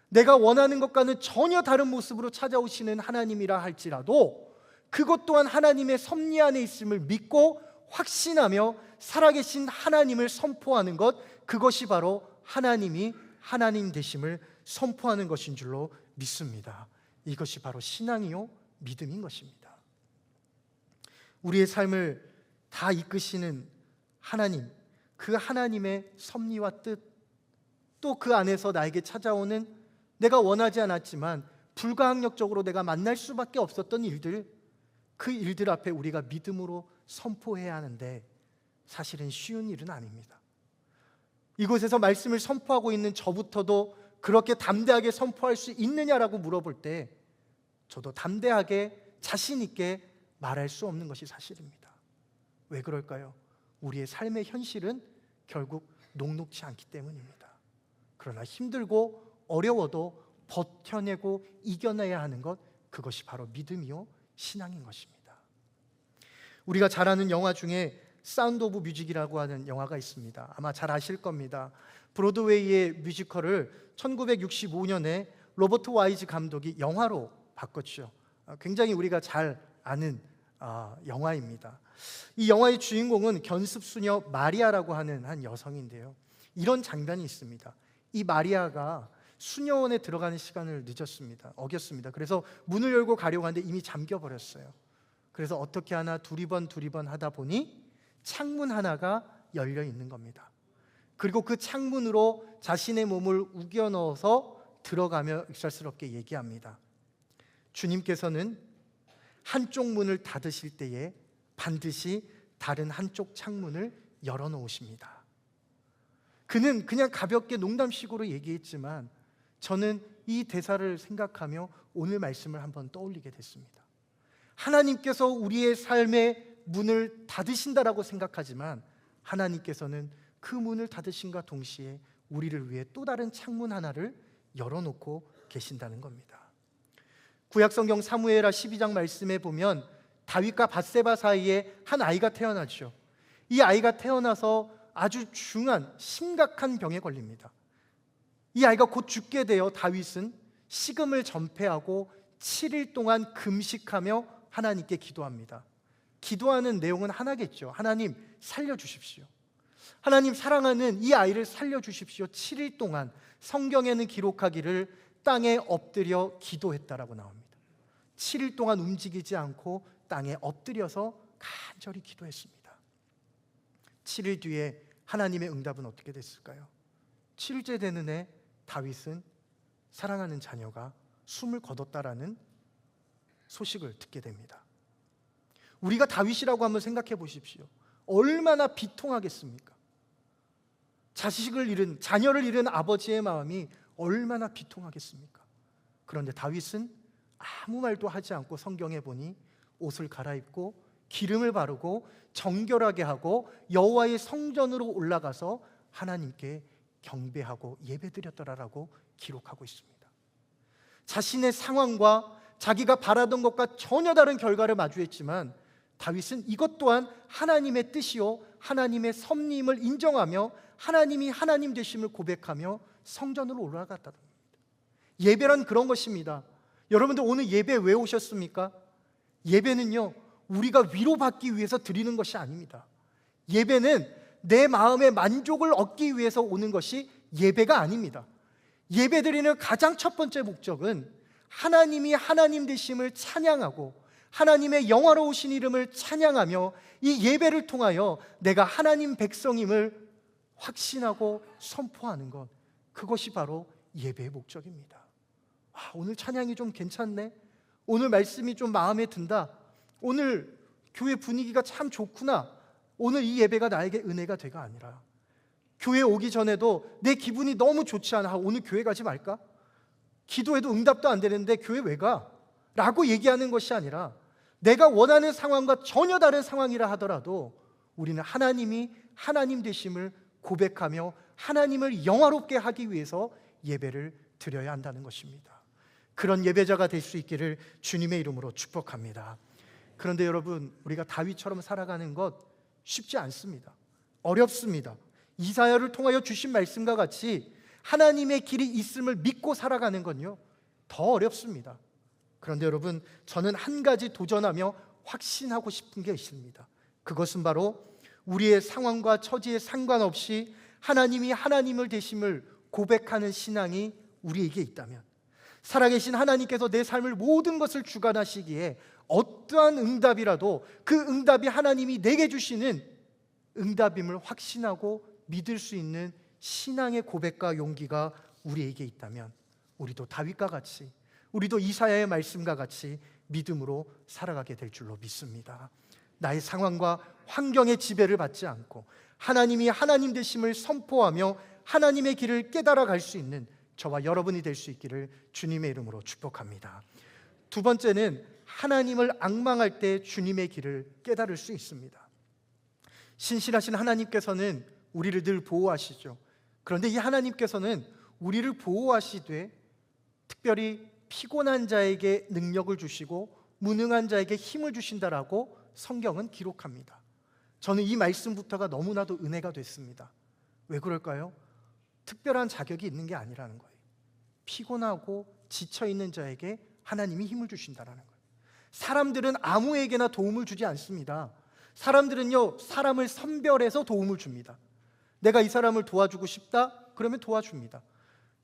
내가 원하는 것과는 전혀 다른 모습으로 찾아오시는 하나님이라 할지라도 그것 또한 하나님의 섭리 안에 있음을 믿고 확신하며 살아계신 하나님을 선포하는 것, 그것이 바로 하나님이 하나님 되심을 선포하는 것인 줄로 믿습니다. 이것이 바로 신앙이요 믿음인 것입니다. 우리의 삶을 다 이끄시는 하나님, 그 하나님의 섭리와 뜻, 또 그 안에서 나에게 찾아오는 내가 원하지 않았지만 불가항력적으로 내가 만날 수밖에 없었던 일들, 그 일들 앞에 우리가 믿음으로 선포해야 하는데 사실은 쉬운 일은 아닙니다. 이곳에서 말씀을 선포하고 있는 저부터도 그렇게 담대하게 선포할 수 있느냐라고 물어볼 때 저도 담대하게 자신 있게 말할 수 없는 것이 사실입니다. 왜 그럴까요? 우리의 삶의 현실은 결국 녹록지 않기 때문입니다. 그러나 힘들고 어려워도 버텨내고 이겨내야 하는 것, 그것이 바로 믿음이요 신앙인 것입니다. 우리가 잘 아는 영화 중에 사운드 오브 뮤직이라고 하는 영화가 있습니다. 아마 잘 아실 겁니다. 브로드웨이의 뮤지컬을 1965년에 로버트 와이즈 감독이 영화로 바꿨죠. 굉장히 우리가 잘 아는 영화입니다. 이 영화의 주인공은 견습수녀 마리아라고 하는 한 여성인데요. 이런 장면이 있습니다. 이 마리아가 수녀원에 들어가는 시간을 어겼습니다. 그래서 문을 열고 가려고 하는데 이미 잠겨버렸어요. 그래서 어떻게 하나 두리번 하다 보니 창문 하나가 열려 있는 겁니다. 그리고 그 창문으로 자신의 몸을 우겨 넣어서 들어가며 익살스럽게 얘기합니다. 주님께서는 한쪽 문을 닫으실 때에 반드시 다른 한쪽 창문을 열어놓으십니다. 그는 그냥 가볍게 농담식으로 얘기했지만 저는 이 대사를 생각하며 오늘 말씀을 한번 떠올리게 됐습니다. 하나님께서 우리의 삶의 문을 닫으신다라고 생각하지만 하나님께서는 그 문을 닫으신과 동시에 우리를 위해 또 다른 창문 하나를 열어놓고 계신다는 겁니다. 구약성경 사무엘하 12장 말씀에 보면 다윗과 밧세바 사이에 한 아이가 태어나죠. 이 아이가 태어나서 아주 중한 심각한 병에 걸립니다. 이 아이가 곧 죽게 되어 다윗은 식음을 전폐하고 7일 동안 금식하며 하나님께 기도합니다. 기도하는 내용은 하나겠죠. 하나님 살려주십시오. 하나님 사랑하는 이 아이를 살려주십시오. 7일 동안 성경에는 기록하기를 땅에 엎드려 기도했다라고 나옵니다. 7일 동안 움직이지 않고 땅에 엎드려서 간절히 기도했습니다. 7일 뒤에 하나님의 응답은 어떻게 됐을까요? 7일째 되는 해 다윗은 사랑하는 자녀가 숨을 거뒀다라는 소식을 듣게 됩니다. 우리가 다윗이라고 한번 생각해 보십시오. 얼마나 비통하겠습니까? 자녀를 잃은 아버지의 마음이 얼마나 비통하겠습니까? 그런데 다윗은 아무 말도 하지 않고 성경에 보니 옷을 갈아입고 기름을 바르고 정결하게 하고 여호와의 성전으로 올라가서 하나님께 경배하고 예배드렸더라라고 기록하고 있습니다. 자신의 상황과 자기가 바라던 것과 전혀 다른 결과를 마주했지만 다윗은 이것 또한 하나님의 뜻이요 하나님의 섭림을 인정하며 하나님이 하나님 되심을 고백하며 성전으로 올라갔다는 겁니다. 예배란 그런 것입니다. 여러분들 오늘 예배 왜 오셨습니까? 예배는요 우리가 위로받기 위해서 드리는 것이 아닙니다. 예배는 내 마음의 만족을 얻기 위해서 오는 것이 예배가 아닙니다. 예배드리는 가장 첫 번째 목적은 하나님이 하나님 되심을 찬양하고 하나님의 영화로우신 이름을 찬양하며 이 예배를 통하여 내가 하나님 백성임을 확신하고 선포하는 것, 그것이 바로 예배의 목적입니다. 오늘 찬양이 좀 괜찮네, 오늘 말씀이 좀 마음에 든다, 오늘 교회 분위기가 참 좋구나, 오늘 이 예배가 나에게 은혜가 되가 아니라 교회 오기 전에도 내 기분이 너무 좋지 않아, 오늘 교회 가지 말까? 기도해도 응답도 안 되는데 교회 왜 가? 라고 얘기하는 것이 아니라 내가 원하는 상황과 전혀 다른 상황이라 하더라도 우리는 하나님이 하나님 되심을 고백하며 하나님을 영화롭게 하기 위해서 예배를 드려야 한다는 것입니다. 그런 예배자가 될 수 있기를 주님의 이름으로 축복합니다. 그런데 여러분, 우리가 다윗처럼 살아가는 것 쉽지 않습니다. 어렵습니다. 이사야를 통하여 주신 말씀과 같이 하나님의 길이 있음을 믿고 살아가는 건요 더 어렵습니다. 그런데 여러분, 저는 한 가지 도전하며 확신하고 싶은 게 있습니다. 그것은 바로 우리의 상황과 처지에 상관없이 하나님이 하나님을 되심을 고백하는 신앙이 우리에게 있다면, 살아계신 하나님께서 내 삶을 모든 것을 주관하시기에 어떠한 응답이라도 그 응답이 하나님이 내게 주시는 응답임을 확신하고 믿을 수 있는 신앙의 고백과 용기가 우리에게 있다면 우리도 다윗과 같이, 우리도 이사야의 말씀과 같이 믿음으로 살아가게 될 줄로 믿습니다. 나의 상황과 환경의 지배를 받지 않고 하나님이 하나님 되심을 선포하며 하나님의 길을 깨달아 갈 수 있는 저와 여러분이 될 수 있기를 주님의 이름으로 축복합니다. 두 번째는 하나님을 앙망할 때 주님의 길을 깨달을 수 있습니다. 신실하신 하나님께서는 우리를 늘 보호하시죠. 그런데 이 하나님께서는 우리를 보호하시되 특별히 피곤한 자에게 능력을 주시고 무능한 자에게 힘을 주신다라고 성경은 기록합니다. 저는 이 말씀부터가 너무나도 은혜가 됐습니다. 왜 그럴까요? 특별한 자격이 있는 게 아니라는 거예요. 피곤하고 지쳐있는 자에게 하나님이 힘을 주신다라는 거예요. 사람들은 아무에게나 도움을 주지 않습니다. 사람들은요 사람을 선별해서 도움을 줍니다. 내가 이 사람을 도와주고 싶다? 그러면 도와줍니다.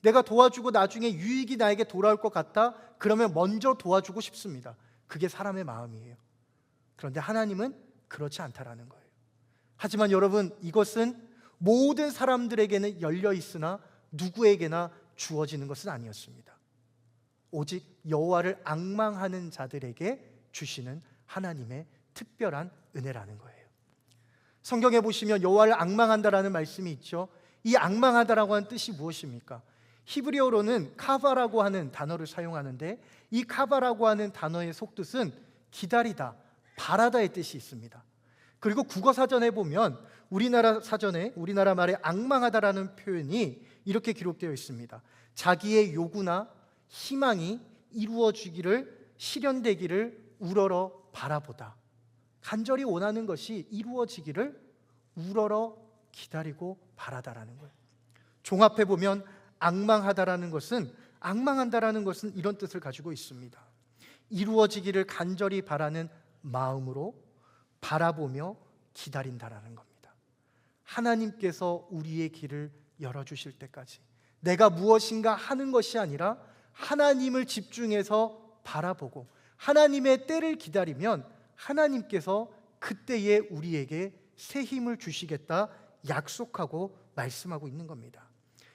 내가 도와주고 나중에 유익이 나에게 돌아올 것 같다? 그러면 먼저 도와주고 싶습니다. 그게 사람의 마음이에요. 그런데 하나님은 그렇지 않다라는 거예요. 하지만 여러분, 이것은 모든 사람들에게는 열려 있으나 누구에게나 주어지는 것은 아니었습니다. 오직 여호와를 앙망하는 자들에게 주시는 하나님의 특별한 은혜라는 거예요. 성경에 보시면 여호와를 앙망한다라는 말씀이 있죠. 이 앙망하다라고 하는 뜻이 무엇입니까? 히브리어로는 카바라고 하는 단어를 사용하는데, 이 카바라고 하는 단어의 속뜻은 기다리다, 바라다의 뜻이 있습니다. 그리고 국어사전에 보면 우리나라 사전에 우리나라 말에 앙망하다라는 표현이 이렇게 기록되어 있습니다. 자기의 요구나 희망이 이루어지기를, 실현되기를 우러러 바라보다. 간절히 원하는 것이 이루어지기를 우러러 기다리고 바라다라는 거예요. 종합해 보면 앙망한다라는 것은 이런 뜻을 가지고 있습니다. 이루어지기를 간절히 바라는 마음으로 바라보며 기다린다라는 겁니다. 하나님께서 우리의 길을 열어주실 때까지 내가 무엇인가 하는 것이 아니라 하나님을 집중해서 바라보고 하나님의 때를 기다리면 하나님께서 그때에 우리에게 새 힘을 주시겠다 약속하고 말씀하고 있는 겁니다.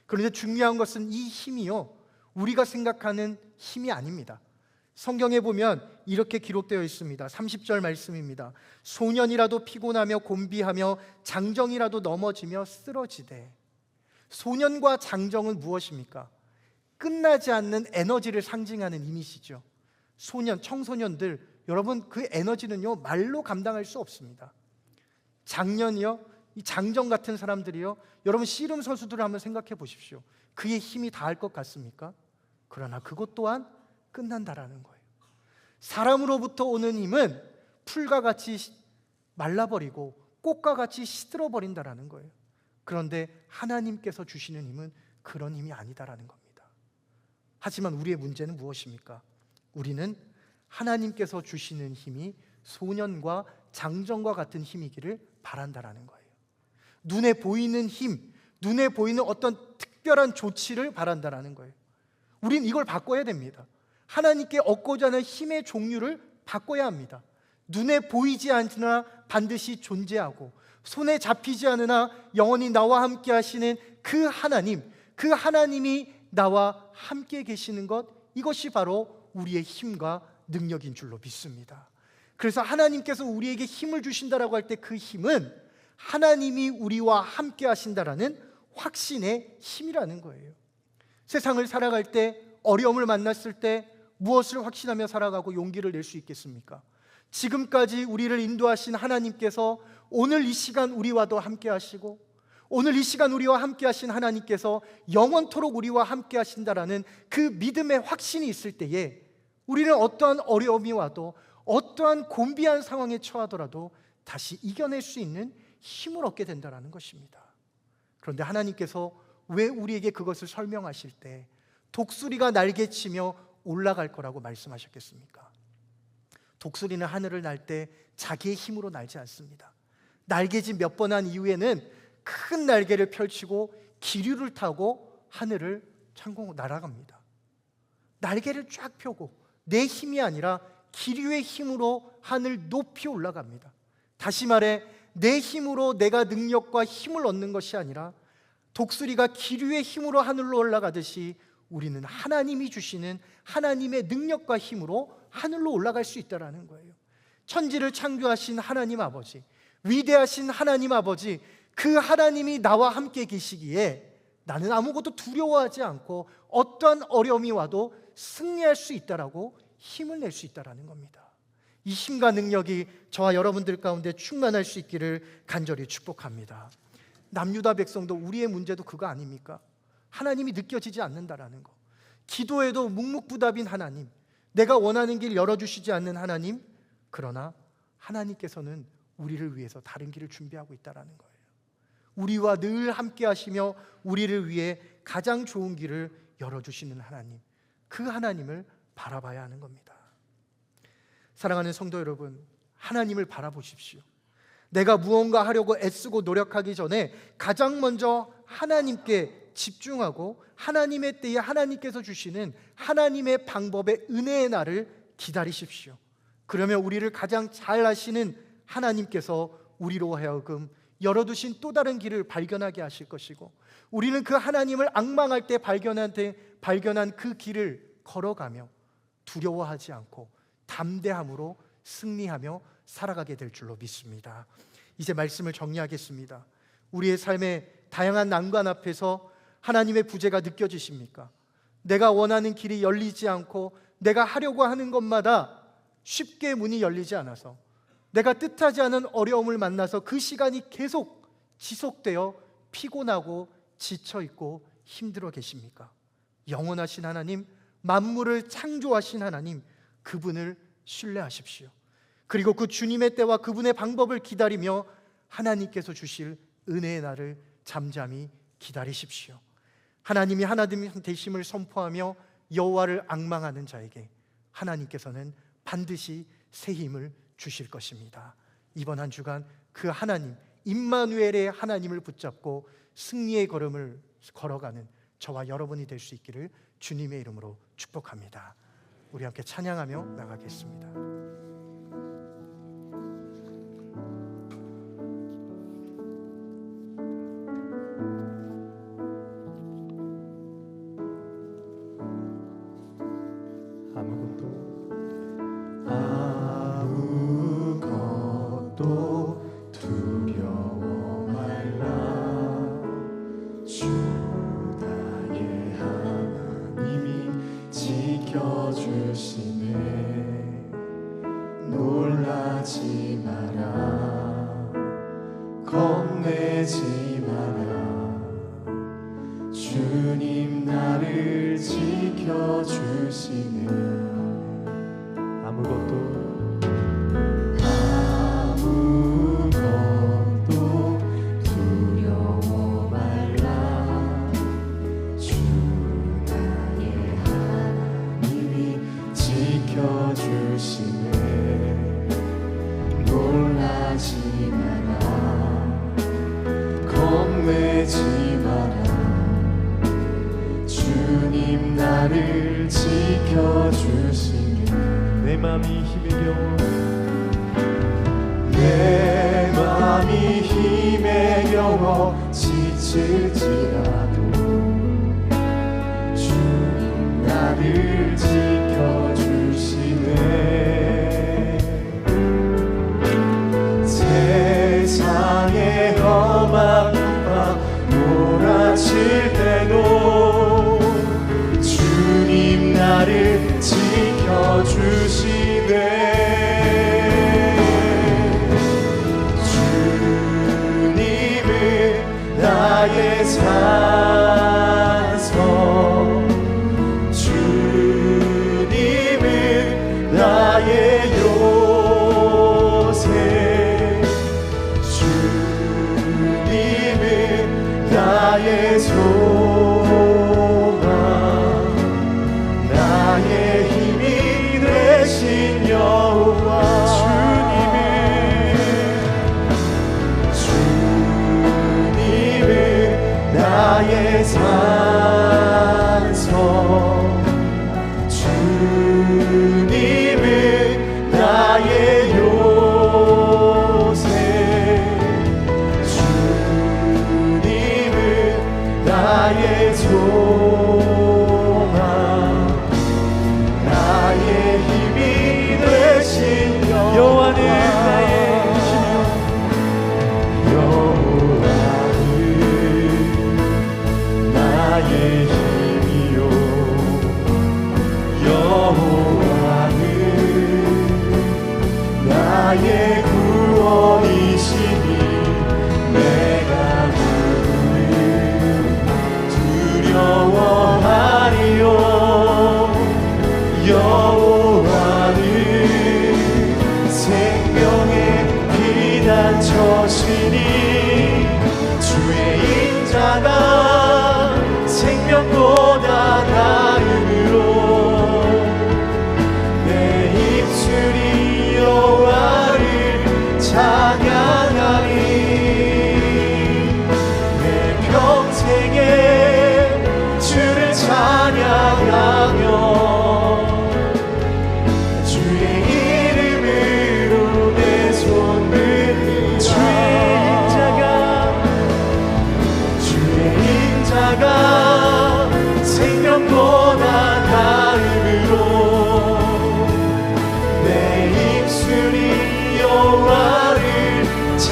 그런데 중요한 것은 이 힘이요, 우리가 생각하는 힘이 아닙니다. 성경에 보면 이렇게 기록되어 있습니다. 30절 말씀입니다. 소년이라도 피곤하며 곤비하며 장정이라도 넘어지며 쓰러지되. 소년과 장정은 무엇입니까? 끝나지 않는 에너지를 상징하는 이미지죠. 소년, 청소년들, 여러분 그 에너지는요 말로 감당할 수 없습니다. 장년이요, 이 장정 같은 사람들이요, 여러분 씨름 선수들을 한번 생각해 보십시오. 그의 힘이 다할 것 같습니까? 그러나 그것 또한 끝난다라는 거예요. 사람으로부터 오는 힘은 풀과 같이 말라버리고 꽃과 같이 시들어 버린다라는 거예요. 그런데 하나님께서 주시는 힘은 그런 힘이 아니다라는 겁니다. 하지만 우리의 문제는 무엇입니까? 우리는 하나님께서 주시는 힘이 소년과 장정과 같은 힘이기를 바란다라는 거예요. 눈에 보이는 힘, 눈에 보이는 어떤 특별한 조치를 바란다라는 거예요. 우린 이걸 바꿔야 됩니다. 하나님께 얻고자 하는 힘의 종류를 바꿔야 합니다. 눈에 보이지 않으나 반드시 존재하고 손에 잡히지 않으나 영원히 나와 함께 하시는 그 하나님, 그 하나님이 나와 함께 계시는 것, 이것이 바로 우리의 힘과 능력인 줄로 믿습니다. 그래서 하나님께서 우리에게 힘을 주신다라고 할 때 그 힘은 하나님이 우리와 함께 하신다라는 확신의 힘이라는 거예요. 세상을 살아갈 때, 어려움을 만났을 때 무엇을 확신하며 살아가고 용기를 낼 수 있겠습니까? 지금까지 우리를 인도하신 하나님께서 오늘 이 시간 우리와도 함께 하시고, 오늘 이 시간 우리와 함께 하신 하나님께서 영원토록 우리와 함께 하신다라는 그 믿음의 확신이 있을 때에 우리는 어떠한 어려움이 와도, 어떠한 곤비한 상황에 처하더라도 다시 이겨낼 수 있는 힘을 얻게 된다는 것입니다. 그런데 하나님께서 왜 우리에게 그것을 설명하실 때 독수리가 날개치며 올라갈 거라고 말씀하셨겠습니까? 독수리는 하늘을 날 때 자기의 힘으로 날지 않습니다. 날개짓 몇 번 한 이후에는 큰 날개를 펼치고 기류를 타고 하늘을 창공 날아갑니다. 날개를 쫙 펴고 내 힘이 아니라 기류의 힘으로 하늘 높이 올라갑니다. 다시 말해 내 힘으로 내가 능력과 힘을 얻는 것이 아니라 독수리가 기류의 힘으로 하늘로 올라가듯이 우리는 하나님이 주시는 하나님의 능력과 힘으로 하늘로 올라갈 수 있다는 거예요. 천지를 창조하신 하나님 아버지, 위대하신 하나님 아버지, 그 하나님이 나와 함께 계시기에 나는 아무것도 두려워하지 않고 어떠한 어려움이 와도 승리할 수 있다라고 힘을 낼 수 있다는 겁니다. 이 힘과 능력이 저와 여러분들 가운데 충만할 수 있기를 간절히 축복합니다. 남유다 백성도 우리의 문제도 그거 아닙니까? 하나님이 느껴지지 않는다라는 거. 기도에도 묵묵부답인 하나님, 내가 원하는 길 열어주시지 않는 하나님, 그러나 하나님께서는 우리를 위해서 다른 길을 준비하고 있다는 거예요. 우리와 늘 함께 하시며 우리를 위해 가장 좋은 길을 열어주시는 하나님, 그 하나님을 바라봐야 하는 겁니다. 사랑하는 성도 여러분, 하나님을 바라보십시오. 내가 무언가 하려고 애쓰고 노력하기 전에 가장 먼저 하나님께 집중하고 하나님의 때에 하나님께서 주시는 하나님의 방법의 은혜의 날을 기다리십시오. 그러면 우리를 가장 잘 아시는 하나님께서 우리로 하여금 열어두신 또 다른 길을 발견하게 하실 것이고, 우리는 그 하나님을 앙망할 때 발견한 그 길을 걸어가며 두려워하지 않고 담대함으로 승리하며 살아가게 될 줄로 믿습니다. 이제 말씀을 정리하겠습니다. 우리의 삶의 다양한 난관 앞에서 하나님의 부재가 느껴지십니까? 내가 원하는 길이 열리지 않고 내가 하려고 하는 것마다 쉽게 문이 열리지 않아서 내가 뜻하지 않은 어려움을 만나서 그 시간이 계속 지속되어 피곤하고 지쳐있고 힘들어 계십니까? 영원하신 하나님, 만물을 창조하신 하나님, 그분을 신뢰하십시오. 그리고 그 주님의 때와 그분의 방법을 기다리며 하나님께서 주실 은혜의 날을 잠잠히 기다리십시오. 하나님이 하나님 되심을 선포하며 여호와를 앙망하는 자에게 하나님께서는 반드시 새 힘을 주실 것입니다. 이번 한 주간 그 하나님, 임마누엘의 하나님을 붙잡고 승리의 걸음을 걸어가는 저와 여러분이 될 수 있기를 주님의 이름으로 축복합니다. 우리 함께 찬양하며 나가겠습니다. 아무것도 두려워 말라. 주 나의 하나님이 지켜주시네. 놀라지 마라. 겁내지 마라. 주님 나를 지켜주시네. 아무것도 두려워 말라. 주 나의 하나님이 지켜주시네. 놀라지 마라. 겁내지 마라. 주님 나를 지켜주시네. 내 맘이 힘에 겨워, 내 맘이 힘에 겨워 지칠지라도 주님 나를 지켜주시네. 세상의 험한 밤 몰아칠 때도 주님 나를 지켜주시네. 나의 산성, 주님은 나의 요새, 주님은 나의 소망, 나의 힘이 되신 여호와. 나의 산성, 주님은 나의 요새, 주님은 나의 소망, 나의 힘이 되신 여호와는 나의 힘이요. 나의 힘이요. 여호와는 나의 구원이시니 내가 그를 두려워하리요. 여호와는 생명의 피난처시니 주의 인자가 생명과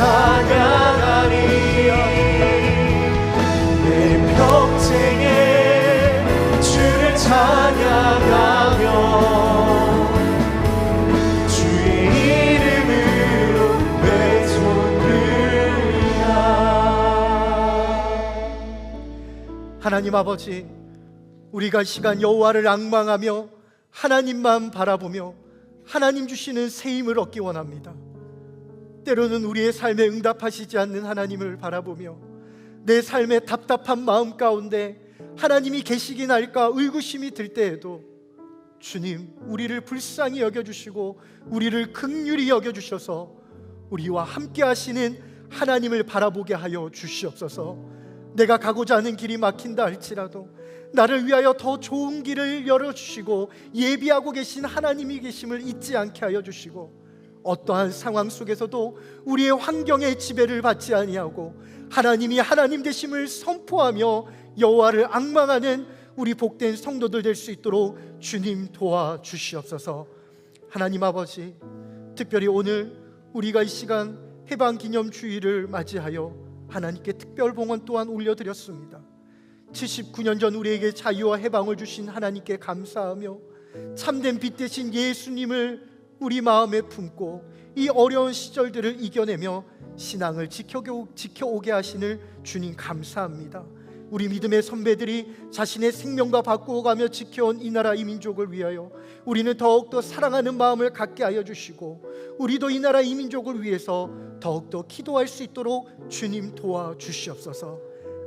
찬양하리. 내 평생에 주를 찬양하며 주의 이름으로 내 손 들라. 하나님 아버지, 우리가 이 시간 여호와를 앙망하며 하나님만 바라보며 하나님 주시는 새 힘을 얻기 원합니다. 때로는 우리의 삶에 응답하시지 않는 하나님을 바라보며 내 삶의 답답한 마음 가운데 하나님이 계시긴 할까 의구심이 들 때에도 주님, 우리를 불쌍히 여겨주시고 우리를 긍휼히 여겨주셔서 우리와 함께 하시는 하나님을 바라보게 하여 주시옵소서. 내가 가고자 하는 길이 막힌다 할지라도 나를 위하여 더 좋은 길을 열어주시고 예비하고 계신 하나님이 계심을 잊지 않게 하여 주시고, 어떠한 상황 속에서도 우리의 환경의 지배를 받지 아니하고 하나님이 하나님 되심을 선포하며 여호와를 앙망하는 우리 복된 성도들 될 수 있도록 주님 도와주시옵소서. 하나님 아버지, 특별히 오늘 우리가 이 시간 해방기념주일을 맞이하여 하나님께 특별 봉헌 또한 올려드렸습니다. 79년 전 우리에게 자유와 해방을 주신 하나님께 감사하며 참된 빛 되신 예수님을 우리 마음에 품고 이 어려운 시절들을 이겨내며 신앙을 지켜오게 하시는 주님 감사합니다. 우리 믿음의 선배들이 자신의 생명과 바꾸어가며 지켜온 이 나라 이 민족을 위하여 우리는 더욱더 사랑하는 마음을 갖게 하여 주시고 우리도 이 나라 이 민족을 위해서 더욱더 기도할 수 있도록 주님 도와주시옵소서.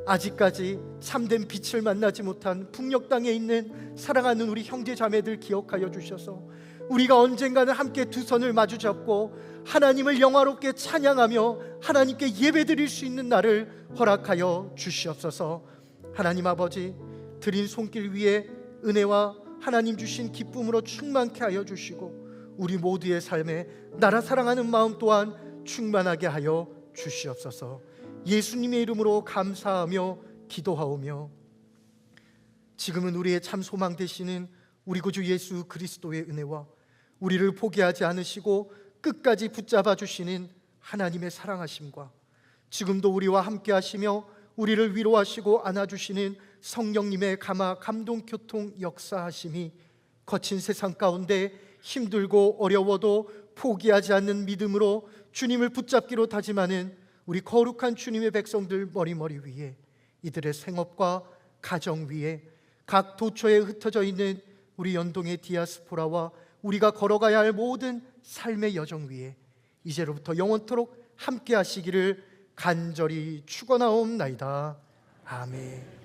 아직까지 참된 빛을 만나지 못한 북녘 땅에 있는 사랑하는 우리 형제 자매들 기억하여 주셔서 우리가 언젠가는 함께 두 손을 마주 잡고 하나님을 영화롭게 찬양하며 하나님께 예배드릴 수 있는 날을 허락하여 주시옵소서. 하나님 아버지, 드린 손길 위에 은혜와 하나님 주신 기쁨으로 충만케 하여 주시고 우리 모두의 삶에 나라 사랑하는 마음 또한 충만하게 하여 주시옵소서. 예수님의 이름으로 감사하며 기도하오며, 지금은 우리의 참 소망 되시는 우리 구주 예수 그리스도의 은혜와 우리를 포기하지 않으시고 끝까지 붙잡아 주시는 하나님의 사랑하심과 지금도 우리와 함께 하시며 우리를 위로하시고 안아주시는 성령님의 감동 교통 역사하심이 거친 세상 가운데 힘들고 어려워도 포기하지 않는 믿음으로 주님을 붙잡기로 다짐하는 우리 거룩한 주님의 백성들 머리 위에, 이들의 생업과 가정 위에, 각 도처에 흩어져 있는 우리 연동의 디아스포라와 우리가 걸어가야 할 모든 삶의 여정 위에 이제로부터 영원토록 함께 하시기를 간절히 축원하옵나이다. 아멘.